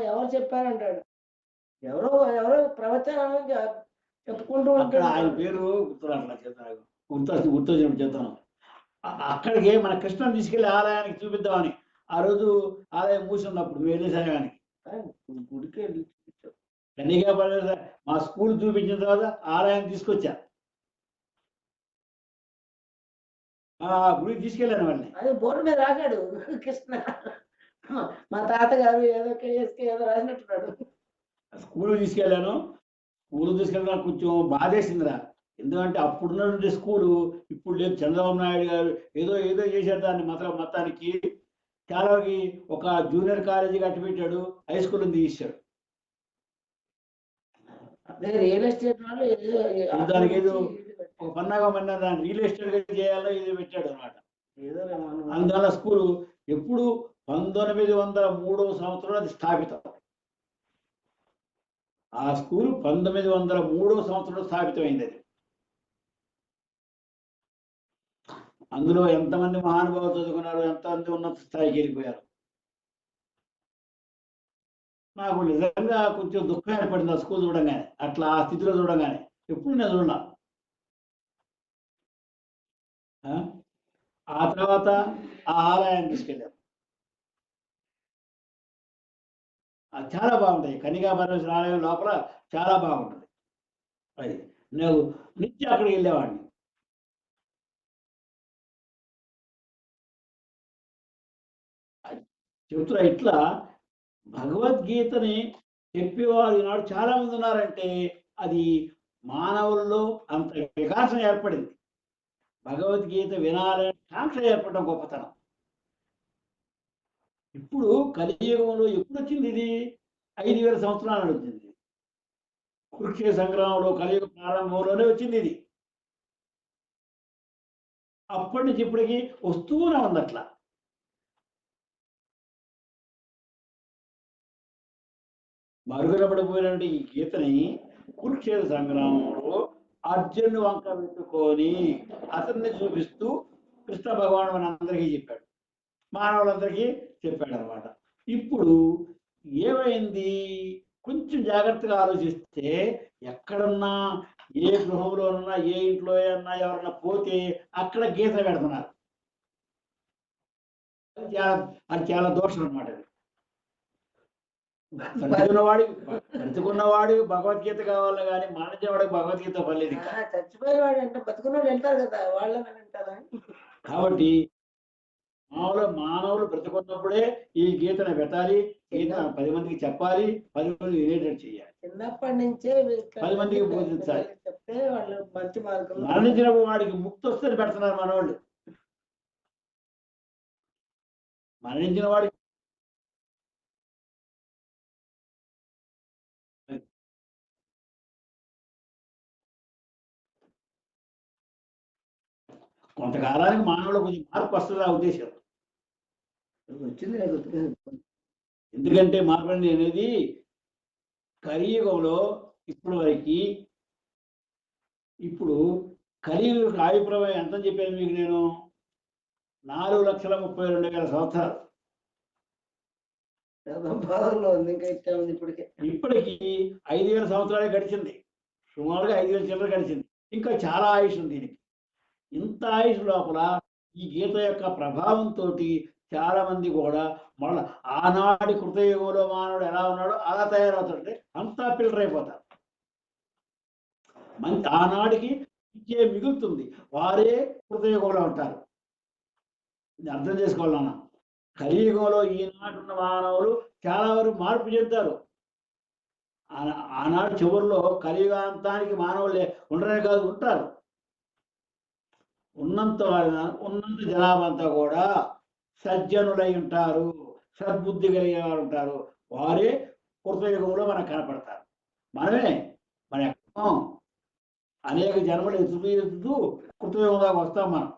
ఎవరు చెప్పారంటాడు, ఎవరో ఎవరో ప్రవచనం చెప్పుకుంటూ అక్కడ ఉంటాడు. ఆయన పేరు గుర్తొచ్చినప్పుడు చెప్తాను. అక్కడికి మన కృష్ణను తీసుకెళ్లి ఆలయానికి చూపిద్దామని ఆ రోజు ఆలయం మూసిన్నప్పుడు మేము వెళ్ళే సమయానికి గుడికి వెళ్ళి కన్నికా మా స్కూల్ చూపించిన తర్వాత ఆలయాన్ని తీసుకొచ్చా. గుడికి తీసుకెళ్ళాను వాళ్ళని. అది బోర్డు మీద రాశాడు కృష్ణ. మా తాతగారు ఏదో కేఎస్కే ఏదో రాసినట్టున్నాడు. స్కూల్ తీసుకెళ్ళాను. స్కూల్ తీసుకెళ్ళడానికి కొంచెం బాధేసిందిరా. ఎందుకంటే అప్పుడున్నటువంటి స్కూలు ఇప్పుడు లేదు. చంద్రబాబు నాయుడు గారు ఏదో ఏదో చేశారు దాన్ని మొత్తానికి. చాలాకి ఒక జూనియర్ కాలేజీ కట్టి పెట్టాడు, హై స్కూల్ తీశాడు. అదే రియల్ ఎస్టేట్ వాళ్ళు దానికి ఏదో ఒక పన్నాగం దాన్ని రియల్ ఎస్టేట్ గా చేయాలో ఇది పెట్టాడు అనమాట. అందువల్ల స్కూలు ఎప్పుడు 1903వ సంవత్సరంలో అది స్థాపితం. ఆ స్కూల్ 1903వ సంవత్సరంలో స్థాపితమైంది. అది అందులో ఎంతమంది మహానుభావులు చదువుకున్నారు, ఎంతమంది ఉన్నత స్థాయికి వెళ్ళిపోయారు. నాకు నిజంగా కొంచెం దుఃఖం ఏర్పడింది ఆ స్కూల్ చూడంగానే, అట్లా ఆ స్థితిలో చూడంగానే. ఎప్పుడు నేను చూడాల. ఆ తర్వాత ఆ ఆలయాన్ని తీసుకెళ్ళారు. అది చాలా బాగుంటాయి. కన్నికా పరమేశ్వర ఆలయం లోపల చాలా బాగుంటుంది. అది నేను నిత్యం అక్కడికి వెళ్ళేవాడిని. చెబుతున్నా ఇట్లా భగవద్గీతని చెప్పేవారు ఈనాడు చాలా మంది ఉన్నారంటే అది మానవుల్లో అంత వికాసం ఏర్పడింది. భగవద్గీత వినాలని కాంక్ష ఏర్పడడం గొప్పతనం. ఇప్పుడు కలియుగంలో ఎప్పుడు వచ్చింది ఇది? 5000 సంవత్సరాలు వచ్చింది. కురుక్షేత్ర సంగ్రామంలో కలియుగ ప్రారంభంలోనే వచ్చింది ఇది. అప్పటి నుంచి ఇప్పటికి వస్తూనే ఉంది అట్లా. మరుగున పడిపోయినటువంటి ఈ గీతని కురుక్షేత్ర సంగ్రామంలో అర్జునుడు వంక పెట్టుకొని అతన్ని చూపిస్తూ కృష్ణ భగవానుడు మనందరికీ చెప్పాడు, మానవులందరికీ చెప్పాడు అనమాట. ఇప్పుడు ఏమైంది? కొంచెం జాగ్రత్తగా ఆలోచిస్తే ఎక్కడన్నా ఏ గృహంలోనన్నా ఏ ఇంట్లో అన్నా ఎవరన్నా పోతే అక్కడ గీత పెడుతున్నారు. అది చాలా దోషం అనమాట. బ్రతుకున్నవాడికి భగవద్గీత కావాలి కానీ మరణించిన వాడికి భగవద్గీత పర్లేదు. చచ్చిపోయిన వాడు అంటే బతుకున్నవాడు వెళ్తారు కదా, వాళ్ళని వింటారా? కాబట్టి మానవులు బ్రతుకున్నప్పుడే ఈ గీతను పెట్టాలి, గీత 10 మందికి చెప్పాలి, 10 మంది వినేటట్టు చేయాలి. చిన్నప్పటి నుంచే 10 మందికి బోధించాలి. చెప్తే వాళ్ళు మంచి మార్గంలో. మరణించినప్పుడు వాడికి ముక్తి వస్తే పెడుతున్నారు మనవాళ్ళు. మరణించిన వాడికి కొంతకాలానికి మానవులు కొంచెం మార్పు వస్తుంది ఆ ఉద్దేశం వచ్చింది. ఎందుకంటే మార్పు అనేది కలియుగంలో ఇప్పుడు వరకు, ఇప్పుడు కలియుగ ఆయుప్రమేయం ఎంత చెప్పాను మీకు నేను? 4,32,000 సంవత్సరాలు. ఇప్పటికి 5,000 సంవత్సరాలే గడిచింది. సుమారుగా 5,000 చిల్లర గడిచింది. ఇంకా చాలా ఆయుష్ ఉంది దీనికి. ఇంత ఆయుష్ లోపల ఈ గీత యొక్క ప్రభావంతో చాలా మంది కూడా మళ్ళీ ఆనాటి కృతయుగంలో మానవుడు ఎలా ఉన్నాడో అలా తయారవుతాడంటే అంతా ఫిల్టర్ అయిపోతారు. ఆనాటికి ఇచ్చే మిగులుతుంది, వారే కృతయుగంలో ఉంటారు. అర్థం చేసుకోవాలన్నా, కలియుగంలో ఈనాడున్న మానవులు చాలా వరకు మార్పు చెందుతారు. ఆనాడు చివరిలో కలియుగాంతానికి మానవులే ఉండరనే కాదు, ఉంటారు. ఉన్నంత జనాభా అంతా కూడా సజ్జనులై ఉంటారు, సద్బుద్ధి కలిగిన వారు ఉంటారు. వారే కృతయుగంలో మనకు కనపడతారు. మనమే మన అనేక జన్మలు ఎదుగుతూ కృతయుగంలోకి వస్తాం మనం.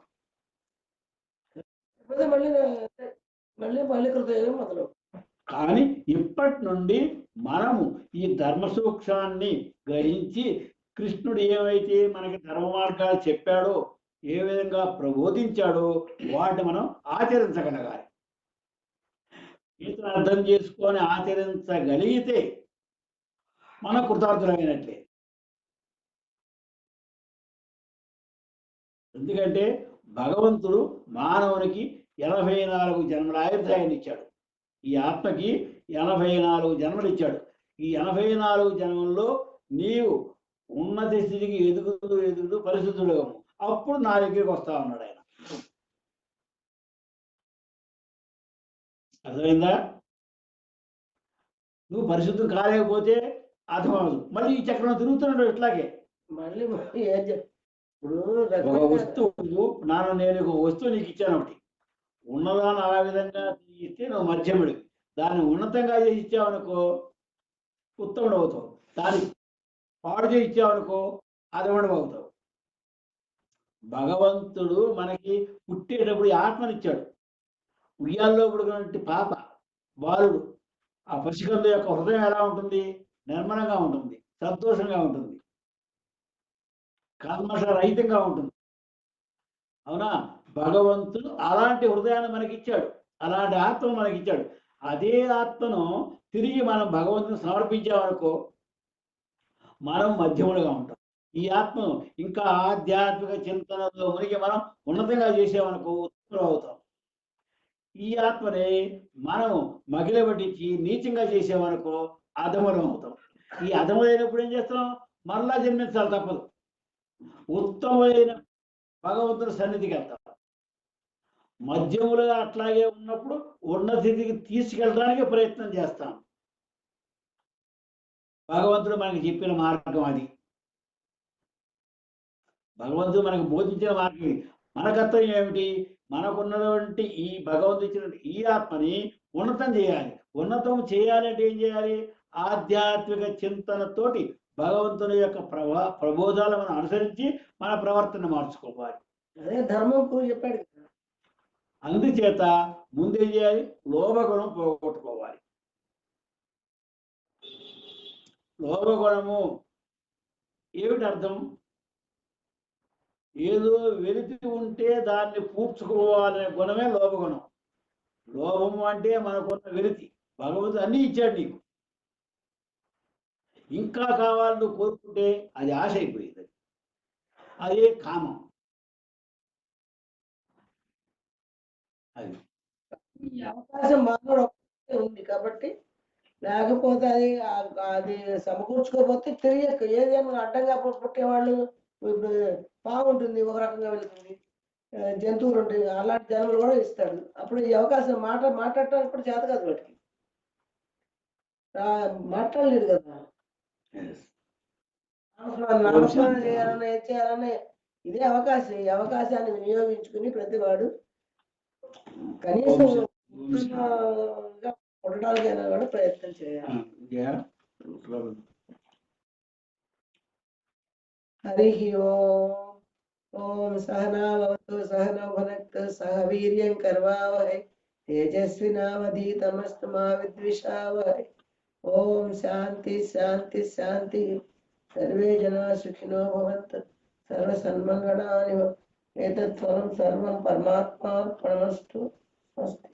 కానీ ఇప్పటి నుండి మనము ఈ ధర్మ సూక్ష్మాన్ని గ్రహించి కృష్ణుడు ఏమైతే మనకి ధర్మ మార్గాలు చెప్పాడో, ఏ విధంగా ప్రబోధించాడో వాటిని మనం ఆచరించగలగాలి. గీతను అర్థం చేసుకొని ఆచరించగలిగితే మన కృతార్థులైనట్లే. ఎందుకంటే భగవంతుడు మానవునికి 84 జన్మల ఆయుర్దాయాన్ని ఇచ్చాడు. ఈ ఆత్మకి 84 జన్మలు ఇచ్చాడు. ఈ 84 జన్మల్లో నీవు ఉన్నత స్థితికి ఎదుగుతూ పరిశుద్ధుడు, అప్పుడు నా దగ్గరికి వస్తా ఉన్నాడు ఆయన. అర్థమైందా? నువ్వు పరిశుద్ధం కాలేకపోతే అర్థమవదు. మళ్ళీ ఈ చక్రం తిరుగుతున్నాడు ఇట్లాగే. మళ్ళీ ఇప్పుడు ఒక వస్తువు నేను ఒక వస్తువు నీకు ఇచ్చాను, ఒకటి ఉన్నదాన్ని ఆ విధంగా ఇస్తే నువ్వు మధ్యముడు. దాన్ని ఉన్నతంగా చేసి ఇచ్చావనుకో ఉత్తముడు అవుతావు, దాన్ని పాడు చేసి ఇచ్చావనుకో అధముడు అవుతావు. భగవంతుడు మనకి పుట్టేటప్పుడు ఆత్మనిచ్చాడు. ఉయ్యాల్లో పుడుకున్నట్టు పాప బాలుడు, ఆ పసికందు యొక్క హృదయం ఎలా ఉంటుంది? నిర్మలంగా ఉంటుంది, సంతోషంగా ఉంటుంది, కల్మష రహితంగా ఉంటుంది. అవునా? భగవంతుడు అలాంటి హృదయాన్ని మనకి ఇచ్చాడు, అలాంటి ఆత్మ మనకి ఇచ్చాడు. అదే ఆత్మను తిరిగి మనం భగవంతుని సమర్పించామనుకో మనం మధ్యములుగా ఉంటాం. ఈ ఆత్మను ఇంకా ఆధ్యాత్మిక చింతనలో మునిగి మనం ఉన్నతంగా చేసామనుకో ఉత్తరం అవుతాం. ఈ ఆత్మని మనం మగిలబట్టించి నీచంగా చేసామనుకో అధములం అవుతాం. ఈ అధములైనప్పుడు ఏం చేస్తాం? మరలా జన్మించాలి తప్పదు. ఉత్తమమైన భగవంతుని సన్నిధికి వెళ్తాం. మధ్యములుగా అట్లాగే ఉన్నప్పుడు ఉన్నతికి తీసుకెళ్ళడానికి ప్రయత్నం చేస్తాం. భగవంతుడు మనకి చెప్పిన మార్గం అది. భగవంతుడు మనకు బోధించిన మార్గం ఇది. మన కర్తవ్యం ఏమిటి? మనకున్నటువంటి ఈ భగవంతుడు ఇచ్చిన ఈ ఆత్మని ఉన్నతం చేయాలి. ఉన్నతం చేయాలంటే ఏం చేయాలి? ఆధ్యాత్మిక చింతనతోటి భగవంతుని యొక్క ప్రబోధాలను మనం అనుసరించి మన ప్రవర్తన మార్చుకోవాలి. అదే ధర్మం కూడా చెప్పాడు. అందుచేత ముందేం చేయాలి? లోభగుణం పోగొట్టుకోవాలి. లోభగుణము ఏమిటి అర్థం? ఏదో వెలితి ఉంటే దాన్ని పూడ్చుకోవాలనే గుణమే లోభగుణం. లోభము అంటే మనకున్న వెలితి. భగవంతుడు అన్నీ ఇచ్చాడు నీకు, ఇంకా కావాలని కోరుకుంటే అది ఆశ అయిపోయింది. అదే కామం. అది ఈ అవకాశం మానవుడు ఉంది కాబట్టి, లేకపోతే అది సమకూర్చుకోకపోతే తిరిగి ఏదైనా అడ్డంగా పుట్టేవాళ్ళు. ఇప్పుడు పాము ఉంటుంది, ఒక రకంగా వెళ్తుంది, జంతువులు ఉంటాయి, అలాంటి జన్మలు కూడా ఇస్తాడు. అప్పుడు ఈ అవకాశం మాట్లాడటానికి కూడా చేత కాదు వాటికి, మాట్లాడలేదు కదా. నామస్మరణ చేయాలన్నా ఏం చేయాలన్నా ఇదే అవకాశం. ఈ అవకాశాన్ని వినియోగించుకుని ప్రతివాడు కనీసం ఉండడానికైనా కూడా ప్రయత్నం చేయాలి. హరి ఓం. ఓం సహనావతు సహనౌ భునక్తు సహ వీర్యం కర్వావహై తేజస్వినావధీతమస్తు మా విద్విషావహై. ఓం శాంతి శాంతి శాంతి. సర్వే జనా సుఖినో భవంతు. సర్వ సన్మంగళాని. ఏతత్ ఫలం సర్వం పరమాత్మార్పణమస్తు. స్వస్తి.